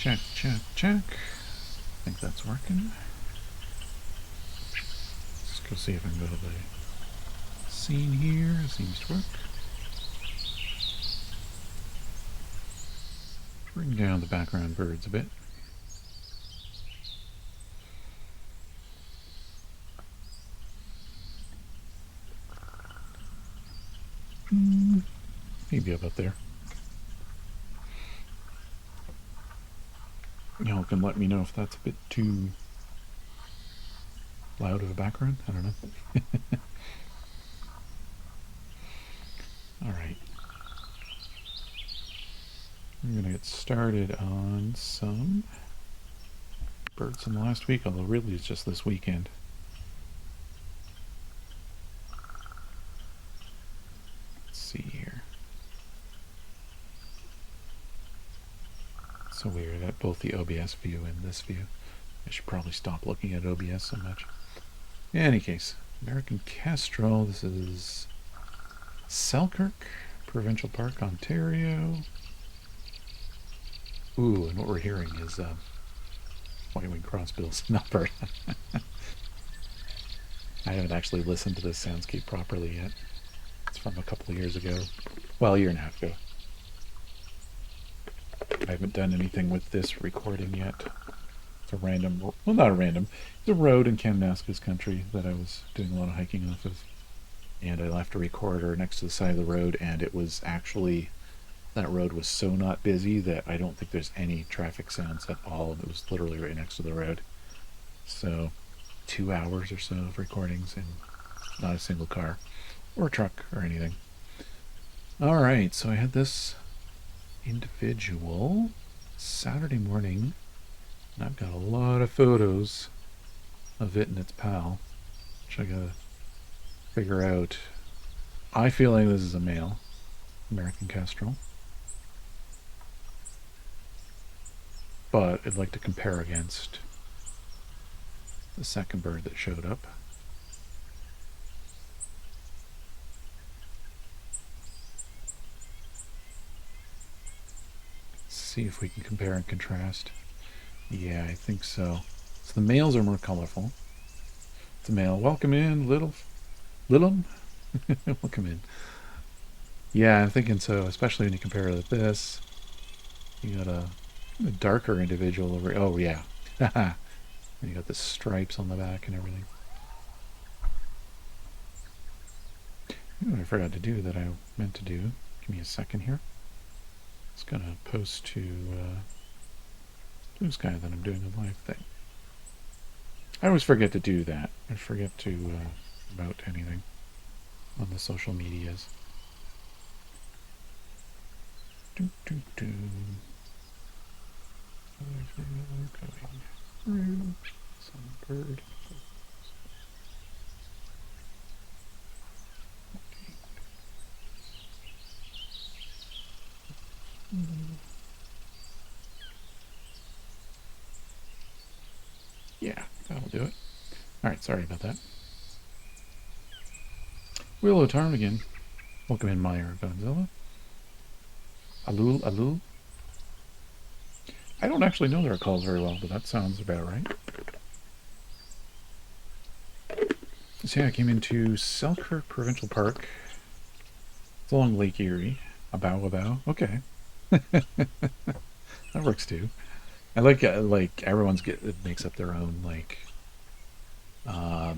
Check. I think that's working. Let's go see if I can go to the scene here. It seems to work. Bring down the background birds a bit. Maybe up there. Y'all can let me know if that's a bit too loud of a background. I don't know. Alright. I'm going to get started on some birds from last week, although really it's just this weekend. Let's see here. It's so weird at both the OBS view and this view. I should probably stop looking at OBS so much. In any case, American Kestrel. This is Selkirk Provincial Park, Ontario. Ooh, and what we're hearing is white-winged crossbills. Not bird. I haven't actually listened to this soundscape properly yet. It's from a couple of years ago. Well, a year and a half ago. I haven't done anything with this recording yet. It's a random, well, not a random, it's a road in Kananaskis country that I was doing a lot of hiking off of. And I left a recorder next to the side of the road, and it was actually, that road was so not busy that I don't think there's any traffic sounds at all. It was literally right next to the road. So 2 hours or so of recordings and not a single car or truck or anything. Alright, so I had this individual Saturday morning, and I've got a lot of photos of it and its pal, which I gotta figure out. I feel like this is a male American Kestrel, but I'd like to compare against the second bird that showed up. Let's see if we can compare and contrast. Yeah, I think so. So the males are more colorful. It's a male. Welcome in, little. Welcome in. Yeah, I'm thinking so, especially when you compare it to this. You got a darker individual over. Oh, yeah. And you got the stripes on the back and everything. You know what I forgot to do that I meant to do? Give me a second here. It's going to post to Blue Sky that I'm doing a live thing. I always forget to do that. I forget to about anything on the social medias. Going through some bird. Yeah, that'll do it. Alright, sorry about that. Willow Ptarmigan. Welcome in, Meyer Godzilla. Alul. I don't actually know their calls very well, but that sounds about right. So yeah, I came into Selkirk Provincial Park. It's along Lake Erie. About. Okay. That works too. I like everyone's it makes up their own I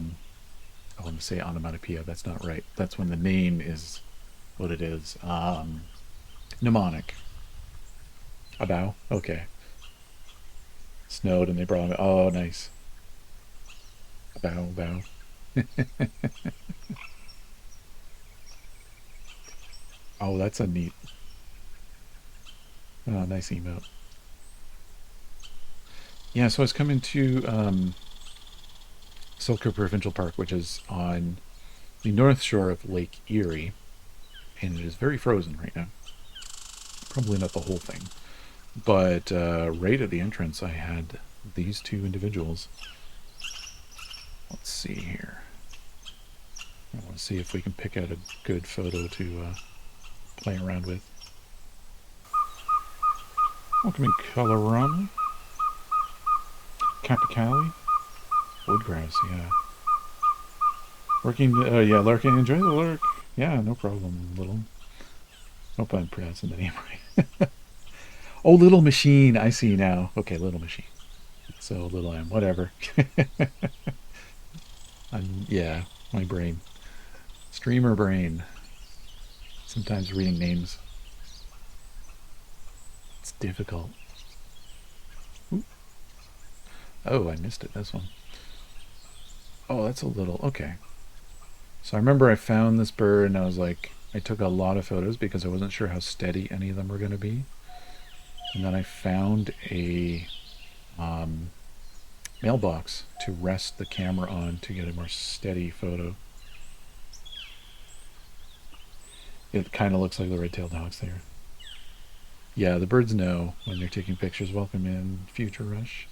want to say onomatopoeia. That's not right. That's when the name is what it is. Mnemonic. About. Okay. Snowed and they brought it. Oh, nice. About. Oh, that's a neat. Oh, nice emote. Yeah, so I was coming to Selkirk Provincial Park, which is on the north shore of Lake Erie, and it is very frozen right now. Probably not the whole thing, but right at the entrance I had these two individuals. Let's see here. I want to see if we can pick out a good photo to play around with. Welcome in Colorama. Capicali. Woodgrouse, yeah. Working, yeah, lurking. Enjoy the lurk. Yeah, no problem, Little. Hope I'm pronouncing the name right. Oh, Little Machine. I see now. Okay, Little Machine. So, Little M. Whatever. Yeah, my brain. Streamer brain. Sometimes reading names. It's difficult. Ooh. Oh, I missed it. This one. Oh, that's a little. Okay. So I remember I found this bird and I was like, I took a lot of photos because I wasn't sure how steady any of them were going to be. And then I found a mailbox to rest the camera on to get a more steady photo. It kind of looks like the red-tailed hawks there. Yeah, the birds know when they're taking pictures. Welcome in, Future Rush.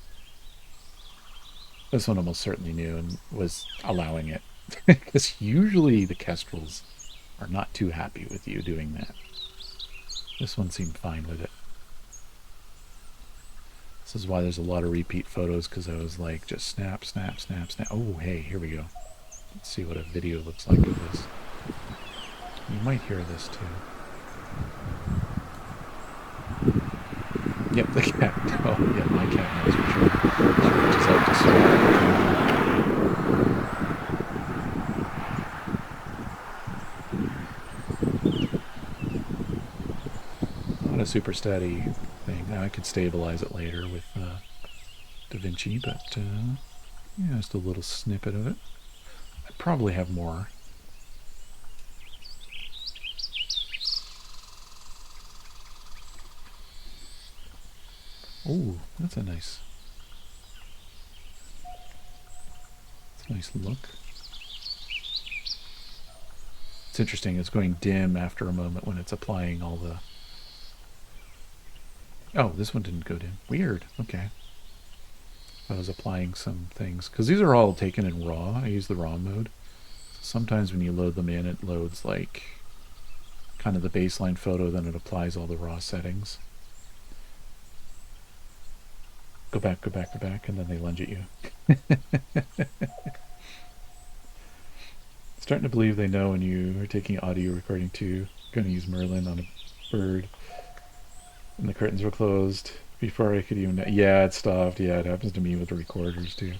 This one almost certainly knew and was allowing it. Because usually the kestrels are not too happy with you doing that. This one seemed fine with it. This is why there's a lot of repeat photos, because I was like, just snap, snap, snap, snap. Oh, hey, here we go. Let's see what a video looks like of this. You might hear this too. Yep, the cat. Oh, yeah, my cat knows for sure. She reaches out to not a super steady thing. Now I could stabilize it later with DaVinci, but yeah, just a little snippet of it. I probably have more. Oh, that's a nice look. It's interesting, it's going dim after a moment when it's applying all the... Oh, this one didn't go dim. Weird, okay. I was applying some things, because these are all taken in RAW. I use the RAW mode. Sometimes when you load them in, it loads like kind of the baseline photo, then it applies all the RAW settings. Go back, go back, go back, and then they lunge at you. Starting to believe they know when you are taking audio recording too. Going to use Merlin on a bird. And the curtains were closed before I could even... Yeah, it stopped. Yeah, it happens to me with the recorders too.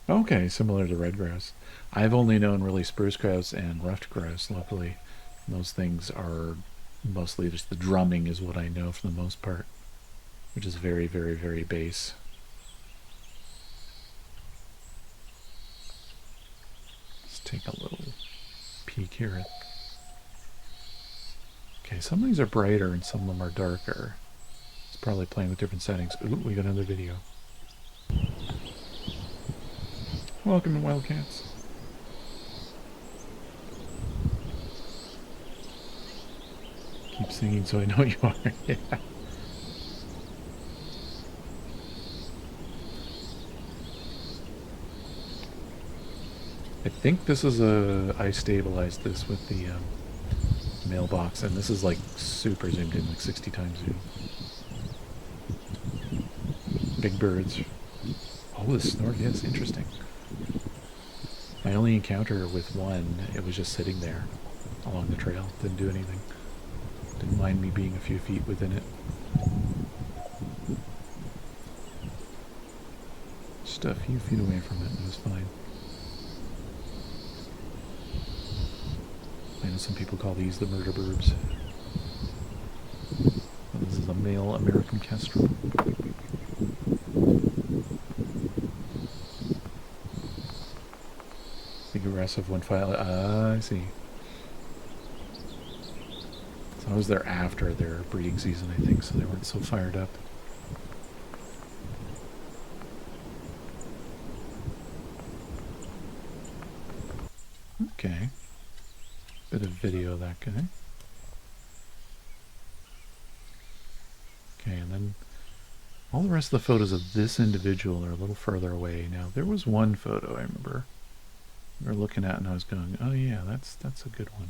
Okay, similar to red grouse. I've only known really spruce grouse and ruffed grouse locally. Those things are mostly just the drumming is what I know for the most part, which is very, very, very bass. Let's take a little peek here. Okay, some of these are brighter and some of them are darker. It's probably playing with different settings. Ooh, we got another video. Welcome to Wildcats. Keep singing so I know you are. Yeah. I think this is I stabilized this with the mailbox, and this is like super zoomed in, like 60 times zoom. Big birds. Oh, the snort is interesting. My only encounter with one, it was just sitting there along the trail. Didn't do anything. Didn't mind me being a few feet within it. Just a few feet away from it, and it was fine. I know some people call these the murder burbs. This is a male American kestrel. Big aggressive one file. I see. So I was there after their breeding season, I think, so they weren't so fired up. Okay. Bit of video of that guy. Okay, and then all the rest of the photos of this individual are a little further away. Now, there was one photo I remember we were looking at and I was going, oh yeah, that's a good one.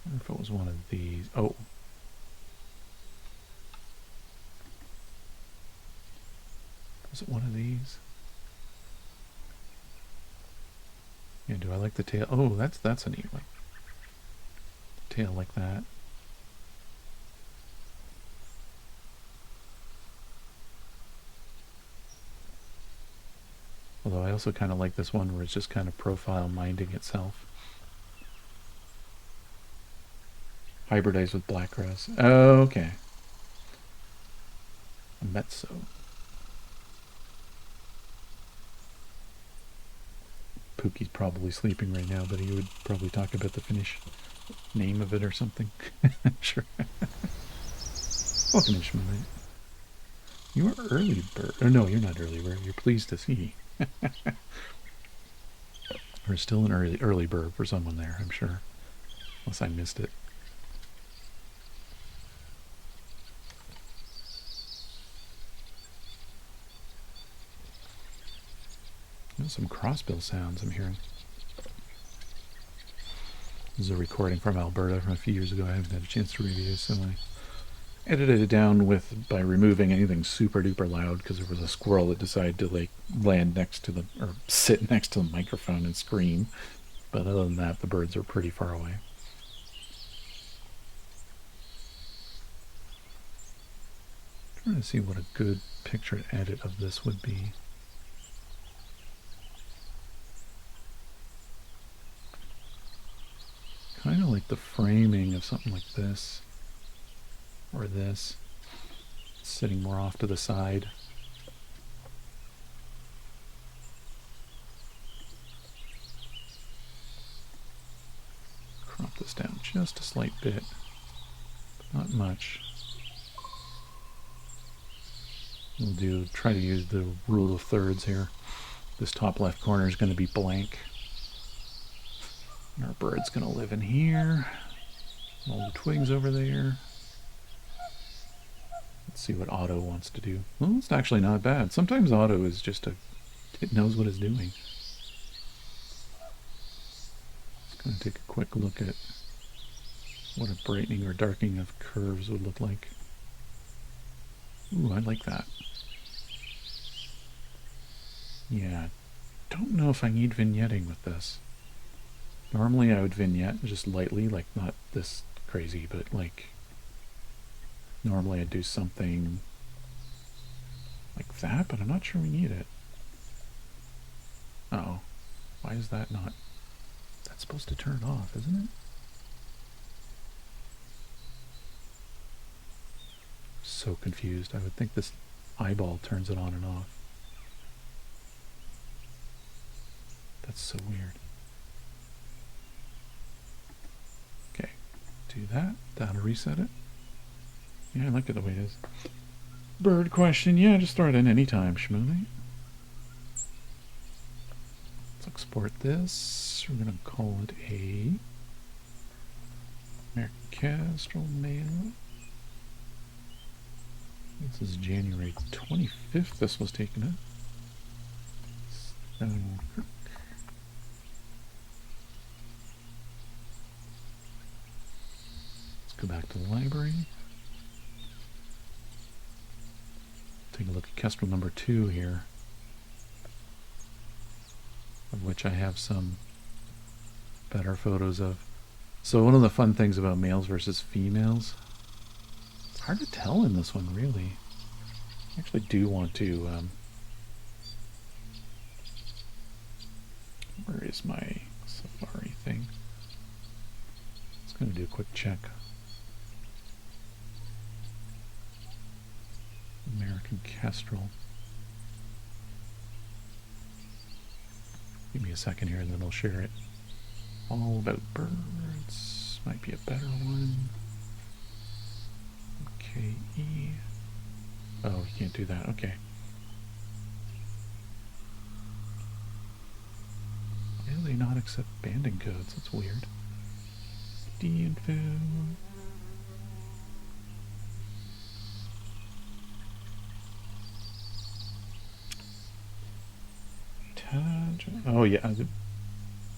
I wonder if it was one of these. Oh, Is it one of these? Yeah, do I like the tail? Oh, that's a neat one. Tail like that. Although I also kind of like this one where it's just kind of profile minding itself. Hybridize with blackgrass. Oh, okay. Mezzo. Pookie's probably sleeping right now, but he would probably talk about the Finnish name of it or something. Sure. Welcome in, Shmoonie. You are early bird. Oh, no, you're not early bird. You're pleased to see. Or still an early bird for someone there, I'm sure. Unless I missed it. There's some crossbill sounds I'm hearing. This is a recording from Alberta from a few years ago. I haven't had a chance to review, so I edited it down by removing anything super duper loud because there was a squirrel that decided to land next to or sit next to the microphone and scream. But other than that, the birds are pretty far away. I'm trying to see what a good picture edit of this would be. Kind of like the framing of something like this. Or this. Sitting more off to the side. Crop this down just a slight bit. Not much. We'll try to use the rule of thirds here. This top left corner is going to be blank. And our bird's going to live in here. All the twigs over there. Let's see what Otto wants to do. Well, it's actually not bad. Sometimes Otto is just it knows what it's doing. Just going to take a quick look at what a brightening or darkening of curves would look like. Ooh, I like that. Yeah, don't know if I need vignetting with this. Normally I would vignette just lightly, like not this crazy, but normally I'd do something like that, but I'm not sure we need it. Uh-oh. Why is that not? That's supposed to turn off, isn't it? So confused. I would think this eyeball turns it on and off. That's so weird. Okay, do that. That'll reset it. Yeah, I like it the way it is. Bird question. Yeah, just throw it in anytime, Shmoonie. Let's export this. We're going to call it a American Kestrel male. This is January 25th. This was taken in. Let's go back to the library. Take a look at Kestrel number 2 here, of which I have some better photos of. So one of the fun things about males versus females, it's hard to tell in this one, really. I actually do want to, where is my Safari thing? Just going to do a quick check. American Kestrel. Give me a second here and then I'll share it. All about birds. Might be a better one. KE. Oh, you can't do that. Okay. Why do they not accept banding codes? That's weird. D-info. Oh yeah, the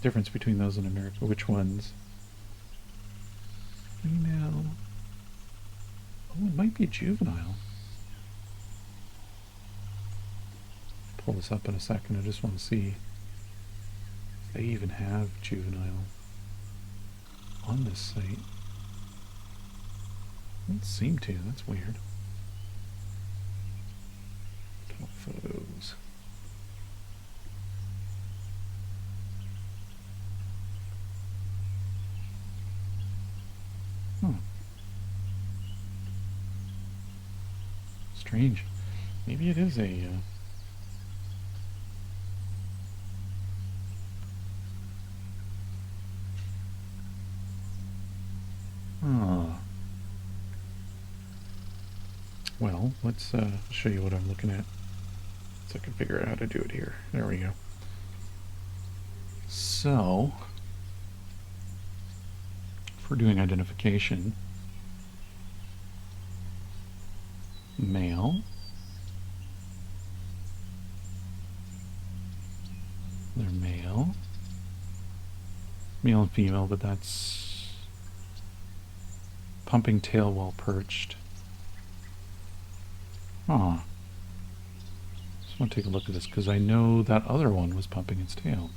difference between those in America. Which ones? Female. Oh, it might be a juvenile. pull this up in a second. I just want to see if they even have juvenile on this site. Doesn't seem to. That's weird. Top photos. Huh. Strange. Maybe it is a... Well, let's show you what I'm looking at so I can figure out how to do it here. There we go. So, if we're doing identification, male, they're male and female, but that's pumping tail while perched. Huh. Just want to take a look at this because I know that other one was pumping its tail.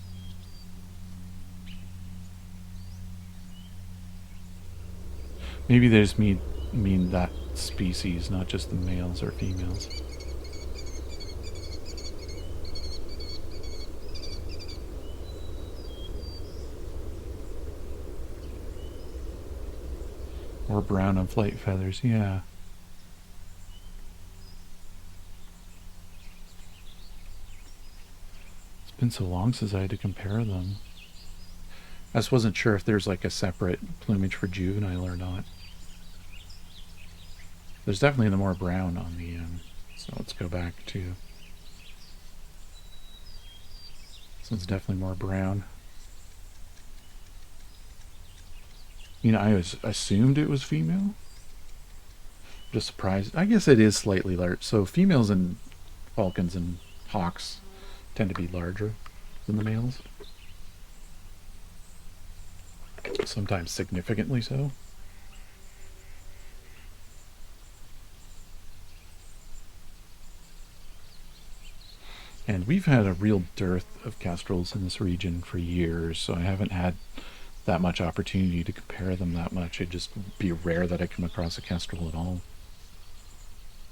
Maybe they just mean that species, not just the males or females. Or brown on flight feathers, yeah. It's been so long since I had to compare them. I just wasn't sure if there's like a separate plumage for juvenile or not. There's definitely the more brown on the so let's go back to... This one's definitely more brown. You know, I assumed it was female. Just surprised. I guess it is slightly large. So females and falcons and hawks tend to be larger than the males. Sometimes significantly so. And we've had a real dearth of kestrels in this region for years, so I haven't had that much opportunity to compare them that much. It'd just be rare that I come across a kestrel at all.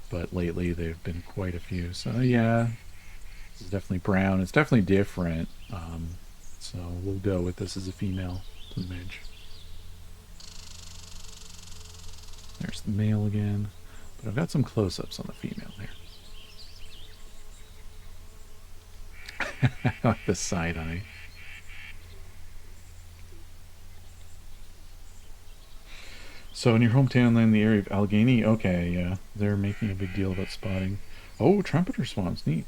But lately they've been quite a few. So yeah, it's definitely brown. It's definitely different. So we'll go with this as a female plumage. There's the male again. But I've got some close-ups on the female there. I like the side eye. So in your hometown land, the area of Allegheny, okay, yeah, they're making a big deal about spotting. Oh, trumpeter swans, neat.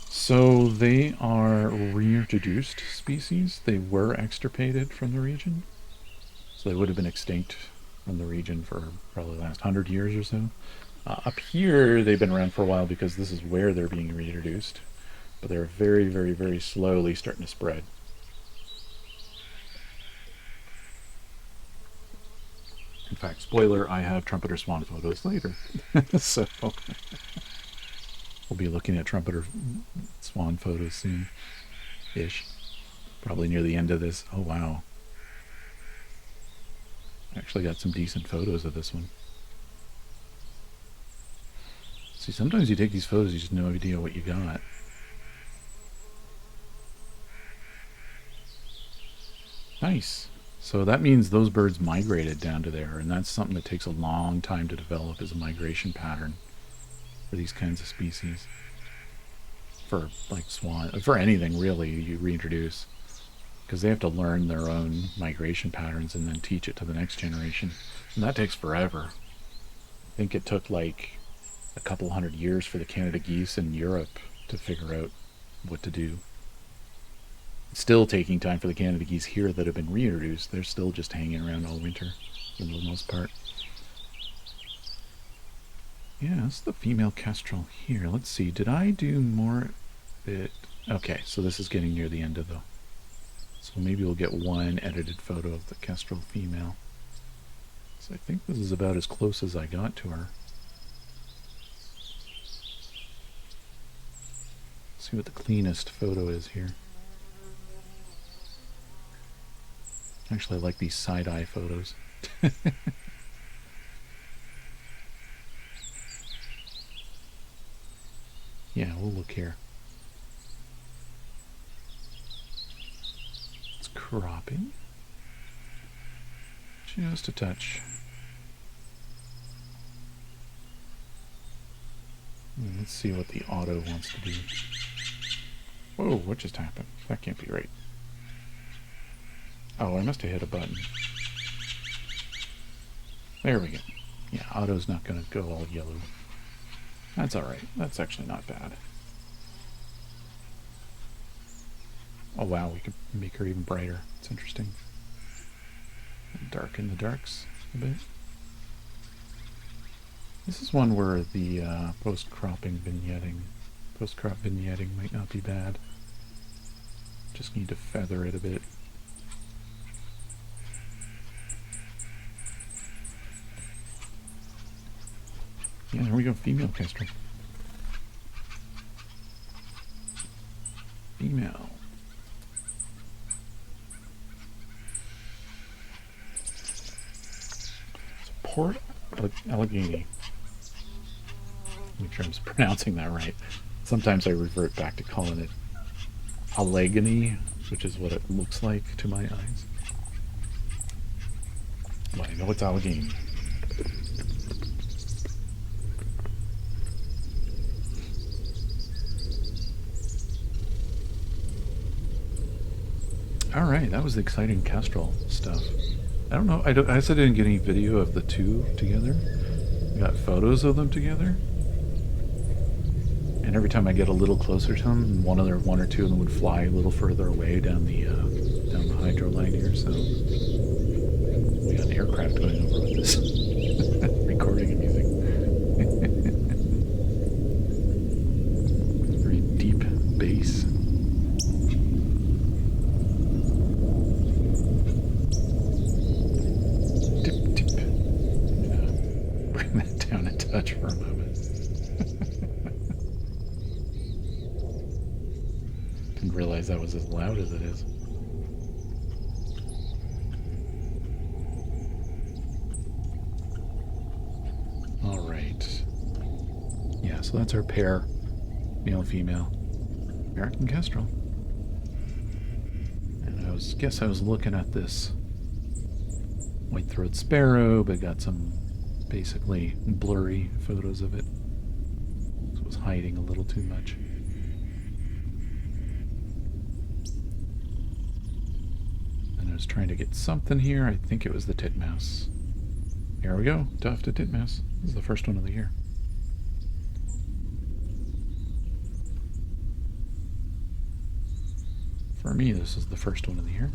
So they are reintroduced species. They were extirpated from the region. So they would have been extinct from the region for probably the last 100 years or so. Up here, they've been around for a while because this is where they're being reintroduced. But they're very, very, very slowly starting to spread. In fact, spoiler, I have trumpeter swan photos later. So we'll be looking at trumpeter swan photos soon-ish. Probably near the end of this. Oh, wow. Actually got some decent photos of this one. See, sometimes you take these photos, you just have no idea what you got. Nice. So that means those birds migrated down to there, and that's something that takes a long time to develop as a migration pattern for these kinds of species. For like swan, for anything really you reintroduce, because they have to learn their own migration patterns and then teach it to the next generation, and that takes forever. I think it took like a couple 100 years for the Canada geese in Europe to figure out what to do. It's still taking time for the Canada geese here that have been reintroduced. They're still just hanging around all winter for the most part. Yeah, that's the female kestrel here. Let's see, did I do more bit? Okay, so this is getting near the end of the... So maybe we'll get one edited photo of the kestrel female. So I think this is about as close as I got to her. See what the cleanest photo is here. Actually, I like these side-eye photos. Yeah, we'll look here. It's cropping. Just a touch. Let's see what the auto wants to do. Whoa, what just happened? That can't be right. Oh, I must have hit a button. There we go. Yeah, auto's not going to go all yellow. That's alright. That's actually not bad. Oh wow, we could make her even brighter. It's interesting. Darken the darks a bit. This is one where the post-crop vignetting might not be bad. Just need to feather it a bit. Yeah, there we go, female kestrel. Female. So Port Allegheny. Make sure I'm pronouncing that right. Sometimes I revert back to calling it Allegheny, which is what it looks like to my eyes. But I know it's Allegheny. Alright, that was the exciting kestrel stuff. I don't know, I guess I didn't get any video of the two together. I got photos of them together. And every time I get a little closer to them, one or two of them would fly a little further away down the hydro line here, so we got an aircraft going over with this recording and music. Very deep bass. Touch for a moment. Didn't realize that was as loud as it is. Alright. Yeah, so that's our pair. Male, female. American kestrel. And I guess I was looking at this white-throated sparrow, but got some basically blurry photos of it. So it was hiding a little too much. And I was trying to get something here. I think it was the titmouse. Here we go. Tufted titmouse. This is the first one of the year. For me, this is the first one of the year.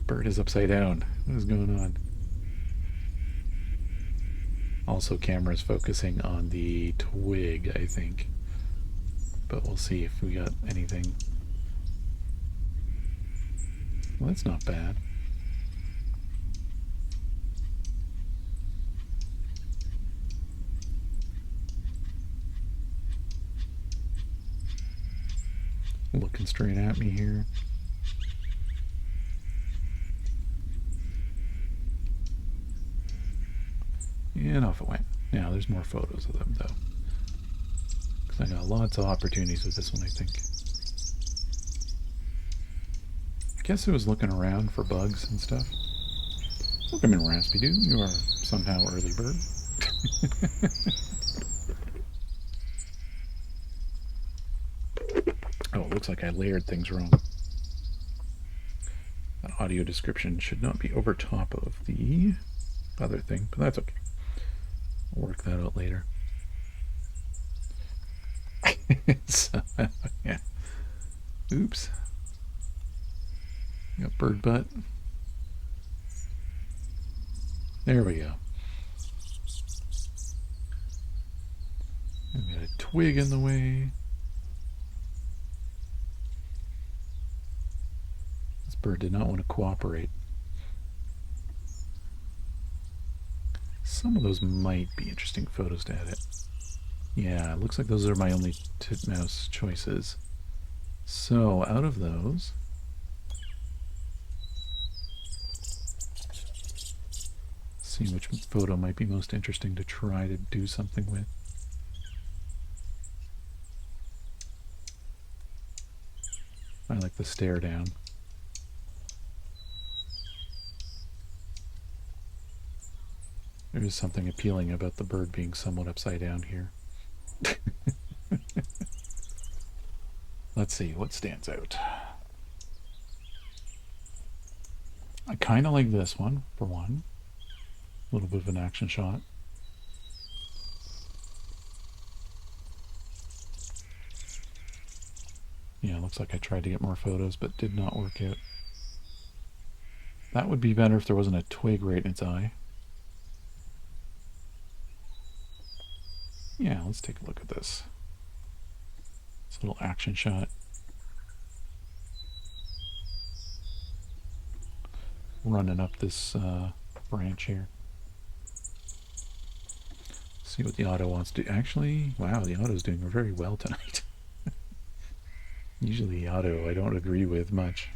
Bird is upside down. What is going on? Also, camera's focusing on the twig, I think. But we'll see if we got anything. Well, that's not bad. Looking straight at me here. And off it went. Now there's more photos of them though. Because I got lots of opportunities with this one, I think. I guess I was looking around for bugs and stuff. Welcome in, Raspy Doo. You are somehow early bird. Oh, it looks like I layered things wrong. That audio description should not be over top of the other thing, but that's okay. I'll work that out later. So, yeah. Oops. Got bird butt. There we go. I've got a twig in the way. This bird did not want to cooperate. Some of those might be interesting photos to edit. Yeah, it looks like those are my only titmouse choices. So, out of those, see which photo might be most interesting to try to do something with. I like the stare down. There is something appealing about the bird being somewhat upside down here. Let's see what stands out. I kind of like this one, for one. A little bit of an action shot. Yeah, looks like I tried to get more photos, but did not work out. That would be better if there wasn't a twig right in its eye. Yeah, let's take a look at this. This little action shot. Running up this branch here. See what the auto wants to do. Actually, wow, the auto's doing very well tonight. Usually the auto I don't agree with much.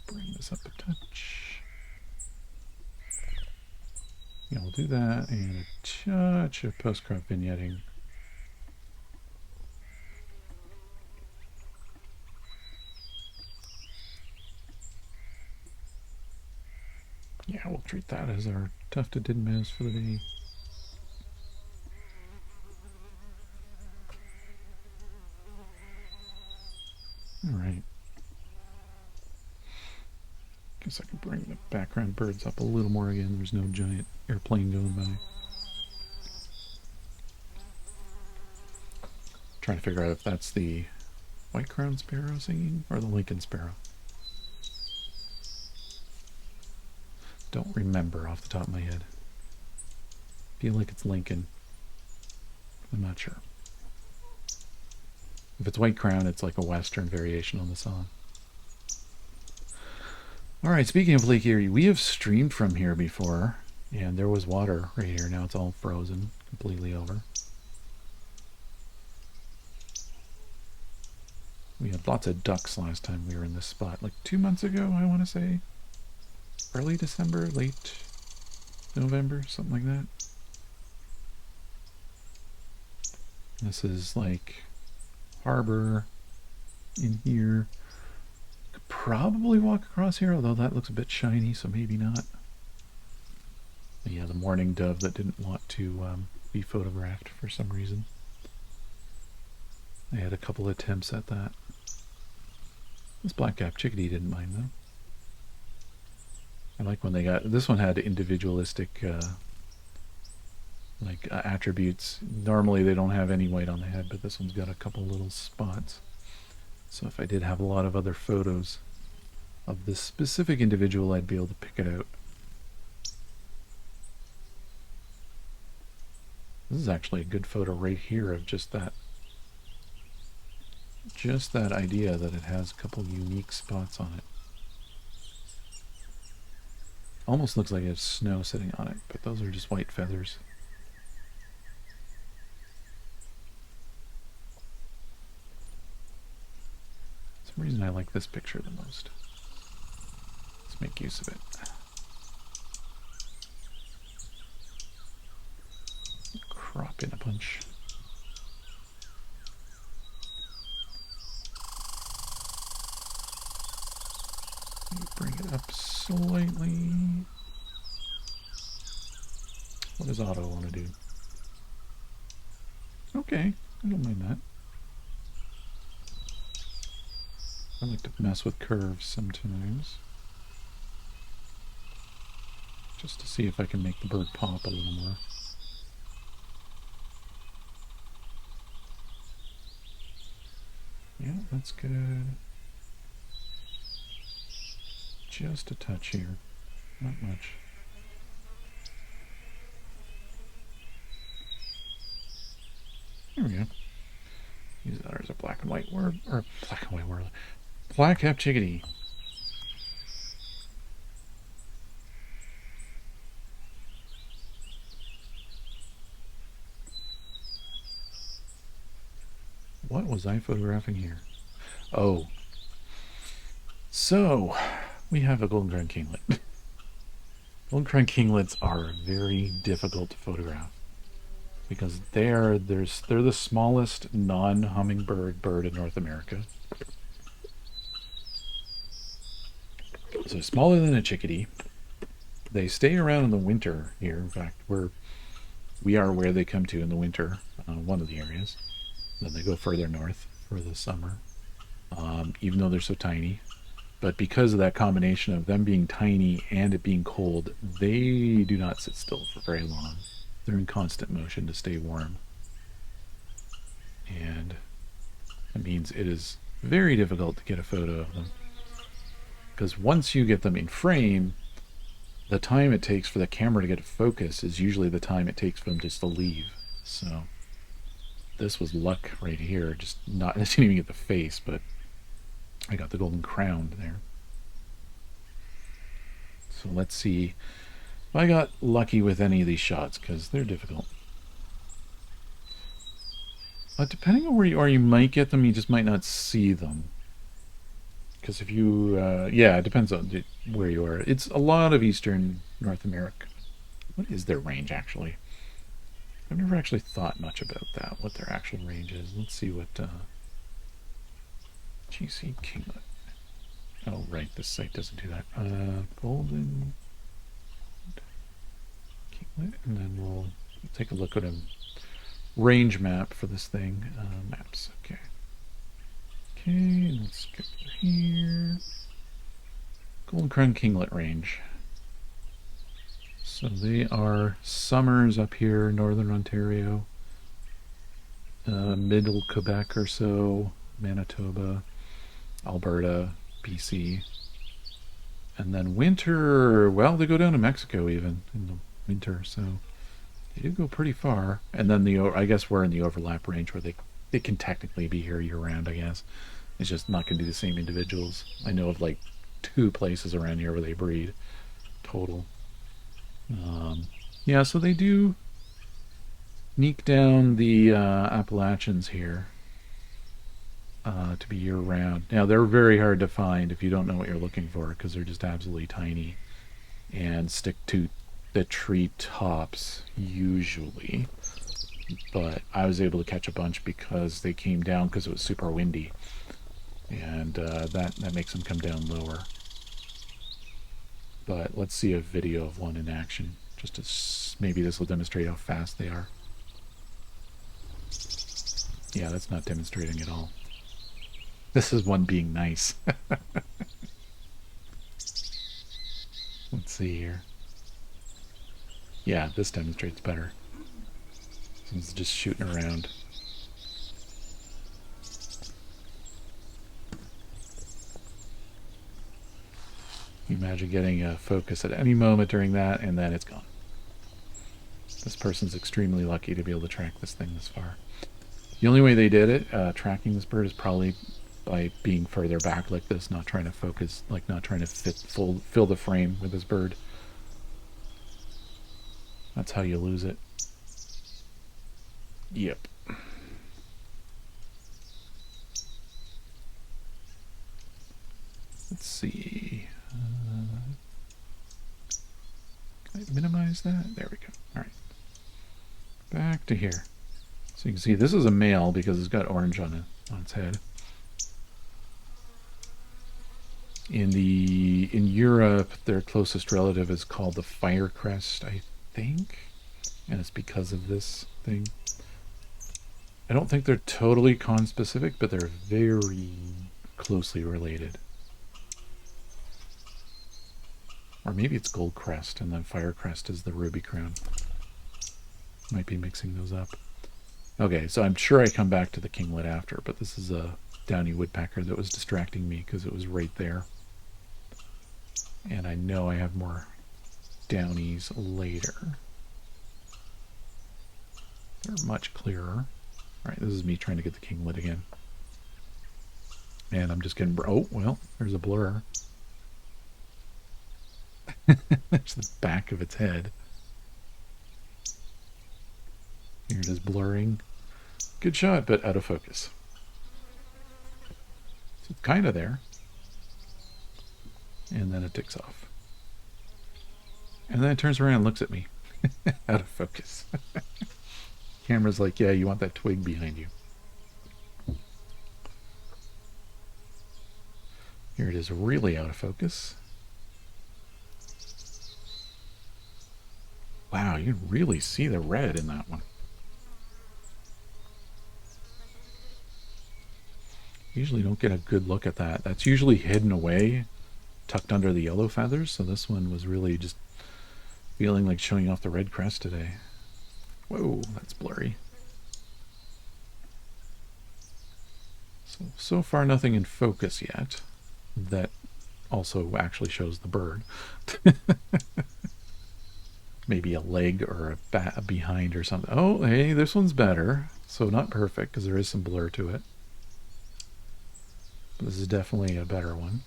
Bring this up a touch. Yeah, we'll do that and a touch of post-crop vignetting. Yeah, we'll treat that as our tufted titmouse for the day. Alright. Guess I can bring the background birds up a little more again. There's no giant airplane going by. Trying to figure out if that's the white-crowned sparrow singing or the Lincoln sparrow. Don't remember off the top of my head. Feel like it's Lincoln. I'm not sure. If it's white crown, it's like a western variation on the song. Alright, speaking of Lake Erie, we have streamed from here before, and there was water right here. Now it's all frozen, completely over. We had lots of ducks last time we were in this spot, like 2 months ago, I want to say. Early December, late November, something like that. This is like harbor in here. Could probably walk across here, although that looks a bit shiny, so maybe not. But yeah, the mourning dove that didn't want to be photographed for some reason. I had a couple attempts at that. This black-capped chickadee didn't mind though. I like when they got, this one had individualistic attributes. Normally they don't have any white on the head, but this one's got a couple little spots. So if I did have a lot of other photos of this specific individual, I'd be able to pick it out. This is actually a good photo right here of just that idea that it has a couple unique spots on it. Almost looks like it has snow sitting on it, but those are just white feathers. For some reason I like this picture the most. Let's make use of it. Crop in a bunch. Bring it up slightly. What does Otto want to do? Okay, I don't mind that. I like to mess with curves sometimes. Just to see if I can make the bird pop a little more. Yeah, that's good. Just a touch here, not much. There we go. Use that as a black and white word, or black and white word. Black-capped chickadee. What was I photographing here? Oh, so we have a golden crown kinglet. Golden crown kinglets are very difficult to photograph because they're the smallest non-hummingbird bird in North America. So smaller than a chickadee. They stay around in the winter here. In fact, we are where they come to in the winter, one of the areas. Then they go further north for the summer, even though they're so tiny. But because of that combination of them being tiny and it being cold, they do not sit still for very long. They're in constant motion to stay warm. And that means it is very difficult to get a photo of them. Because once you get them in frame, the time it takes for the camera to get a focus is usually the time it takes for them just to leave. So this was luck right here. Just not, I didn't even get the face, but I got the golden crown there. So let's see if I got lucky with any of these shots, because they're difficult. But depending on where you are, you might get them, you just might not see them. Because if you, yeah, it depends on where you are. It's a lot of Eastern North America. What is their range, actually? I've never actually thought much about that, what their actual range is. Let's see what, GC Kinglet. Oh, right, this site doesn't do that. Golden Kinglet, and then we'll take a look at a range map for this thing. Maps, okay. Okay, let's skip here. Golden Crown Kinglet range. So they are summers up here, northern Ontario, middle Quebec or so, Manitoba, Alberta, BC. And then winter, well, they go down to Mexico even in the winter, so they do go pretty far. And then I guess we're in the overlap range where they can technically be here year round, I guess. It's just not going to be the same individuals. I know of like 2 places around here where they breed total. Yeah, so they do sneak down the Appalachians here to be year round. Now, they're very hard to find if you don't know what you're looking for, because they're just absolutely tiny and stick to the tree tops usually. But I was able to catch a bunch because they came down because it was super windy, and that makes them come down lower. But let's see a video of one in action, just to maybe this will demonstrate how fast they are. Yeah, that's not demonstrating at all. This is one being nice. Let's see here. Yeah, this demonstrates better. It's just shooting around. You imagine getting a focus at any moment during that, and then it's gone. This person's extremely lucky to be able to track this thing this far. The only way they did it, tracking this bird, is probably by being further back like this, not trying to focus, like not trying to fill the frame with this bird. That's how you lose it. Yep. Let's see. Can I minimize that? There we go. All right. Back to here. So you can see this is a male because it's got orange on its head. In Europe, their closest relative is called the firecrest, I think, and it's because of this thing. I don't think they're totally conspecific, but they're very closely related. Or maybe it's gold crest, and then firecrest is the ruby crown. Might be mixing those up. Okay, so I'm sure I come back to the kinglet after, but this is a downy woodpecker that was distracting me because it was right there. And I know I have more downies later. They're much clearer. Alright, this is me trying to get the kinglet again. And I'm just getting... Oh, well, there's a blur. There's the back of its head. Here it is blurring. Good shot, but out of focus. So it's kind of there. And then it ticks off. And then it turns around and looks at me. Out of focus. Camera's like, yeah, you want that twig behind you. Here it is really out of focus. Wow, you can really see the red in that one. Usually don't get a good look at that. That's usually hidden away, tucked under the yellow feathers. So this one was really just feeling like showing off the red crest today. Whoa, that's blurry. So far nothing in focus yet that also actually shows the bird. Maybe a leg or a behind or something. Oh, hey, this one's better. So not perfect because there is some blur to it. But this is definitely a better one.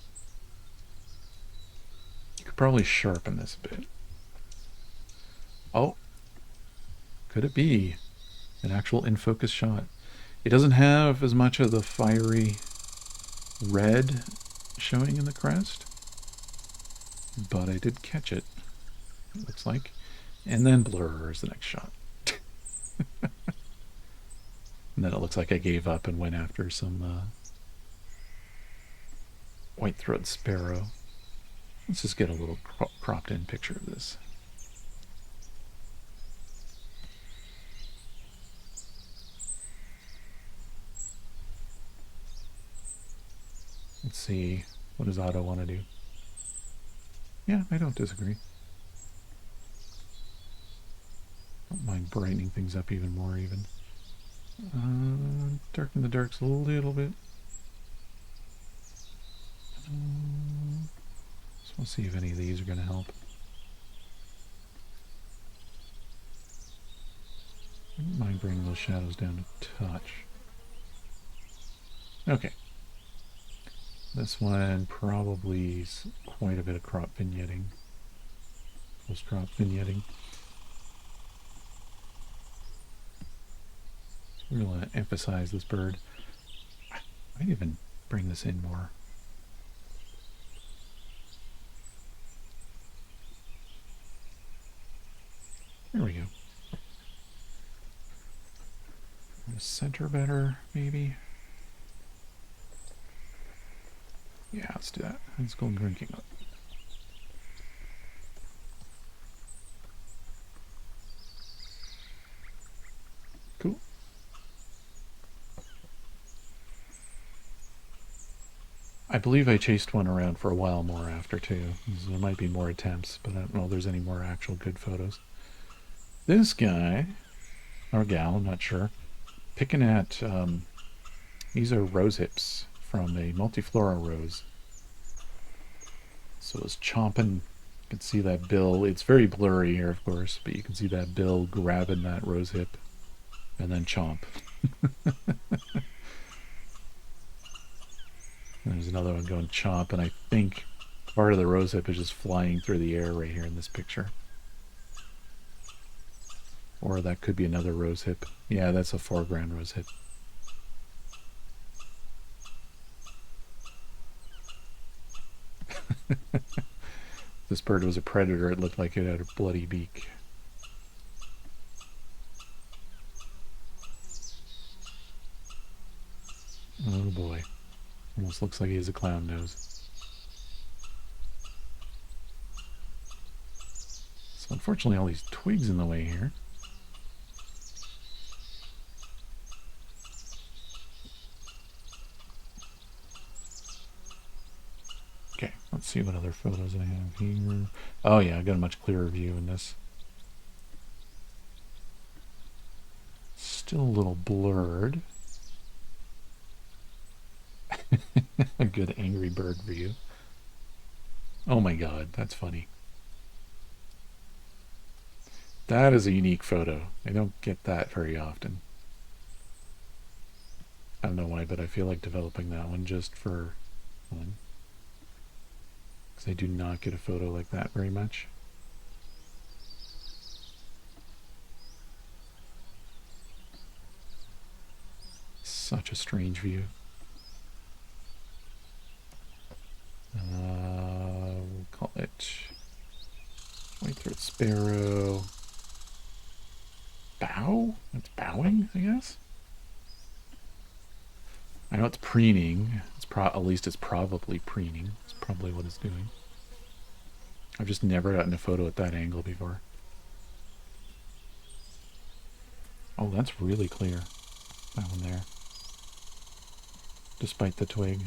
You could probably sharpen this a bit. Oh, could it be an actual in-focus shot? It doesn't have as much of the fiery red showing in the crest, but I did catch it, it looks like. And then blur is the next shot. And then it looks like I gave up and went after some white-throated sparrow. Let's just get a little cropped in picture of this. Let's see, what does Otto want to do? Yeah, I don't disagree. Don't mind brightening things up even more even. Darken the darks a little bit. So we'll see if any of these are going to help. I don't mind bringing those shadows down to touch. Okay. This one probably is quite a bit of crop vignetting. Post-crop vignetting. So we're going to emphasize this bird. I might even bring this in more. There we go. Center better, maybe. Yeah, let's do that. Let's go drinking up. Cool. I believe I chased one around for a while more after too. So there might be more attempts, but I don't know if there's any more actual good photos. This guy, or gal, I'm not sure, picking at, these are rose hips from a multiflora rose. So it's chomping, you can see that bill, it's very blurry here of course, but you can see that bill grabbing that rose hip and then chomp. There's another one going chomp, and I think part of the rose hip is just flying through the air right here in this picture. Or that could be another rose hip. Yeah, that's a foreground rose hip. This bird was a predator. It looked like it had a bloody beak. Oh boy. Almost looks like he has a clown nose. So unfortunately all these twigs in the way here. Okay, let's see what other photos I have here. Oh yeah, I got a much clearer view in this. Still a little blurred. A good angry bird view. Oh my god, that's funny. That is a unique photo. I don't get that very often. I don't know why, but I feel like developing that one just for fun. Because I do not get a photo like that very much. Such a strange view. sparrow bow? It's bowing, I guess? I know it's preening. At least it's probably preening. It's probably what it's doing. I've just never gotten a photo at that angle before. Oh, that's really clear. That one there. Despite the twig.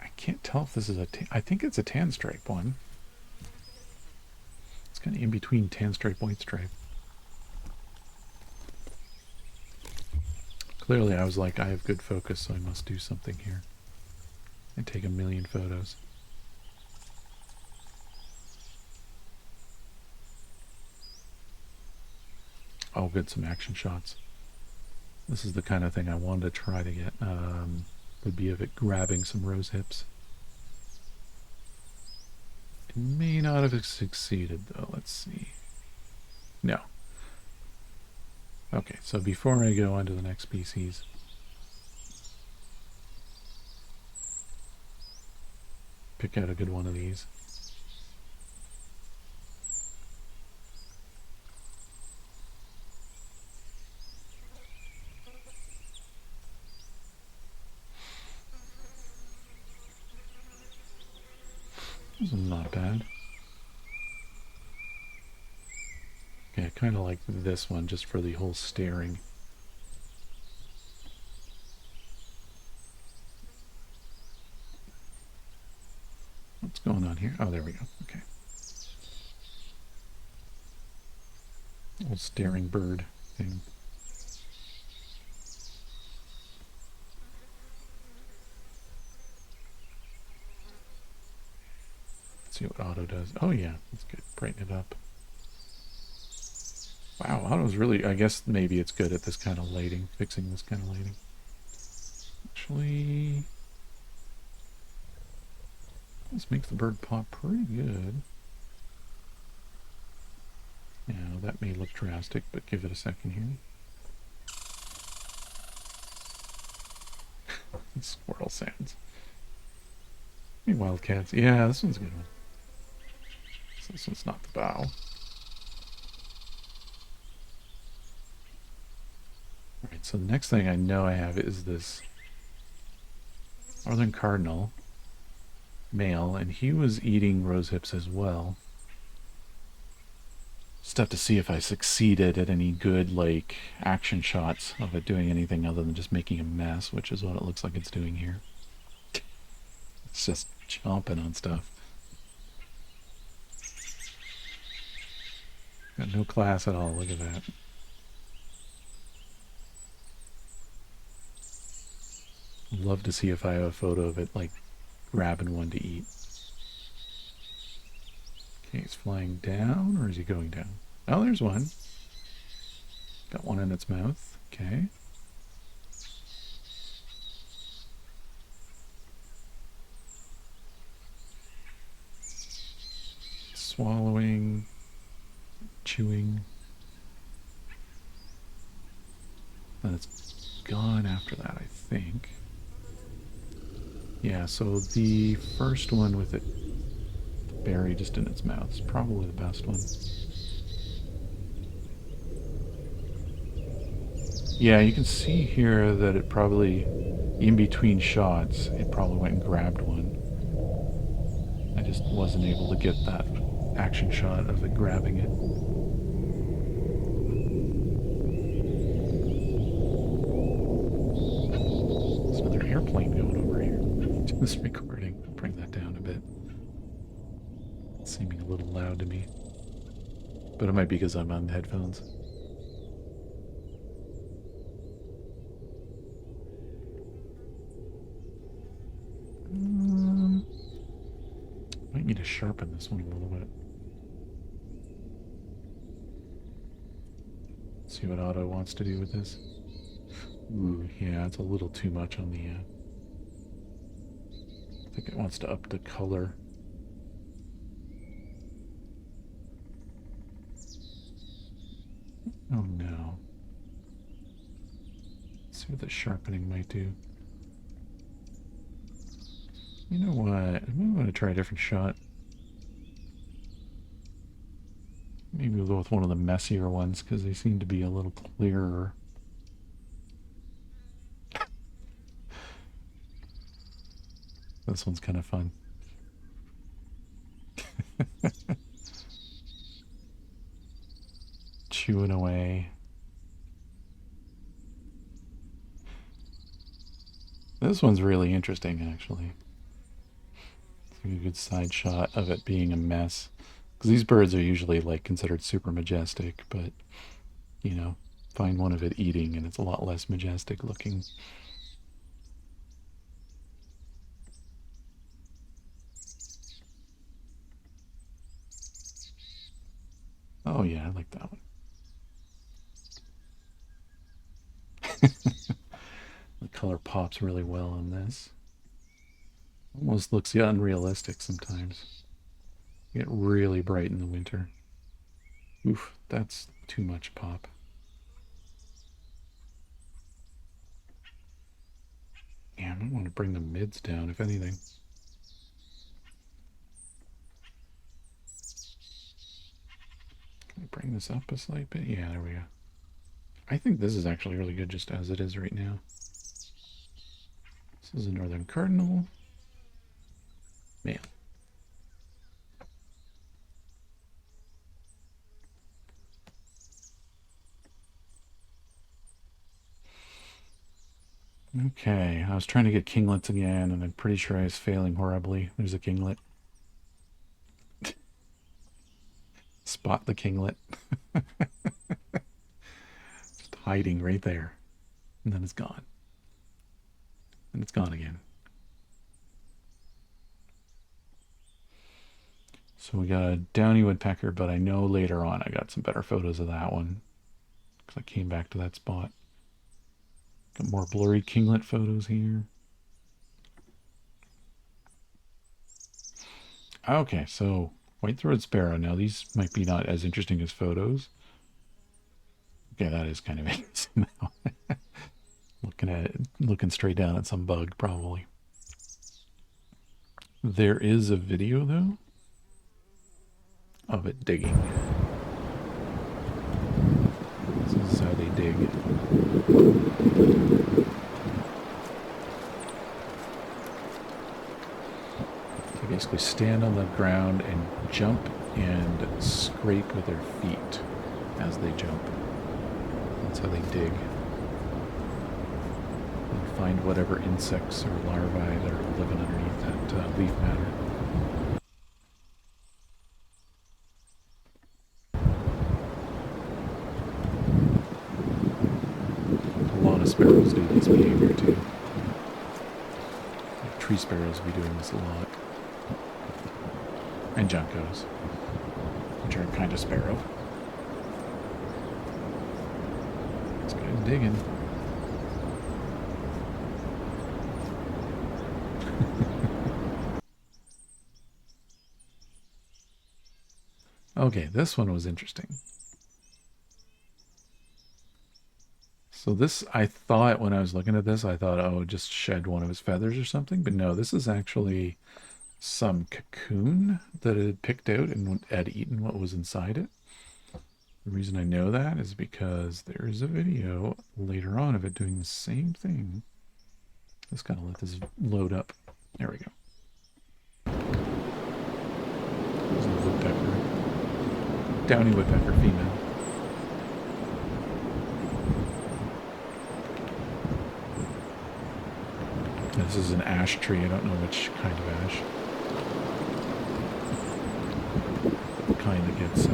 I can't tell if this is I think it's a tan stripe one. It's kind of in between tan stripe, white stripe. Clearly I was like, I have good focus, so I must do something here. And take a million photos. Oh, good, some action shots. This is the kind of thing I wanted to try to get. Would be of it grabbing some rose hips. It may not have succeeded, though. Let's see. No. Okay, so before I go on to the next species, pick out a good one of these. This is not bad. Okay, I kind of like this one just for the whole staring. What's going on here? Oh, there we go. Okay. Old staring bird thing. Let's see what auto does. Oh yeah, that's good. Brighten it up. Wow, auto's really, I guess maybe it's good at this kind of lighting, fixing this kind of lighting. Actually, this makes the bird pop pretty good. Now, that may look drastic, but give it a second here. Squirrel sounds. Hey, wildcats. Yeah, this one's a good one. So this one's not the bow. Alright, so the next thing I know I have is this northern cardinal male, and he was eating rose hips as well. Just have to see if I succeeded at any good, like, action shots of it doing anything other than just making a mess, which is what it looks like it's doing here. It's just chomping on stuff. Got no class at all, look at that. Love to see if I have a photo of it, like, grabbing one to eat. Okay, he's flying down, or is he going down? Oh, there's one. Got one in its mouth. Okay. Swallowing, chewing. Then it's gone after that, I think. Yeah, so the first one with it berry just in its mouth is probably the best one. Yeah, you can see here that it probably, in between shots, it probably went and grabbed one. I just wasn't able to get that action shot of it grabbing it. There's another airplane going over here to this recording. I'll bring that down a bit. It's seeming a little loud to me. But it might be because I'm on headphones. Might need to sharpen this one a little bit. See what Otto wants to do with this. Ooh, yeah, it's a little too much on the... I think it wants to up the color. Oh no. Let's see what the sharpening might do. You know what? I'm going to try a different shot. Maybe we'll go with one of the messier ones because they seem to be a little clearer. This one's kind of fun. Chewing away. This one's really interesting, actually. It's like a good side shot of it being a mess. Because these birds are usually like considered super majestic, but you know, find one of it eating and it's a lot less majestic looking. Oh yeah, I like that one. The color pops really well on this. Almost looks unrealistic sometimes. Get really bright in the winter. Oof, that's too much pop. Yeah, I might want to bring the mids down, if anything. Can I bring this up a slight bit? Yeah, there we go. I think this is actually really good just as it is right now. This is a northern cardinal. Male. Okay, I was trying to get kinglets again, and I'm pretty sure I was failing horribly. There's a kinglet. Spot the kinglet. Just hiding right there. And then it's gone. And it's gone again. So we got a downy woodpecker, but I know later on I got some better photos of that one. Because I came back to that spot. Got more blurry kinglet photos here. Okay, so white-throated sparrow. Now these might be not as interesting as photos. Okay, that is kind of interesting now. Looking at it, looking straight down at some bug, probably. There is a video, though, of it digging. This is how they dig. They basically stand on the ground and jump and scrape with their feet as they jump. That's how they dig. And find whatever insects or larvae that are living underneath that leaf matter. A lot of sparrows do this behavior too. Like tree sparrows will be doing this a lot. And juncos, which are a kind of sparrow. This guy's digging. Okay, this one was interesting. So this, I thought when I was looking at this, I thought, oh, just shed one of his feathers or something. But no, this is actually some cocoon that it had picked out and had eaten what was inside it. The reason I know that is because there is a video later on of it doing the same thing. Let's kind of let this load up. There we go. There's a woodpecker. Downy woodpecker female. This is an ash tree. I don't know which kind of ash. The kind that gets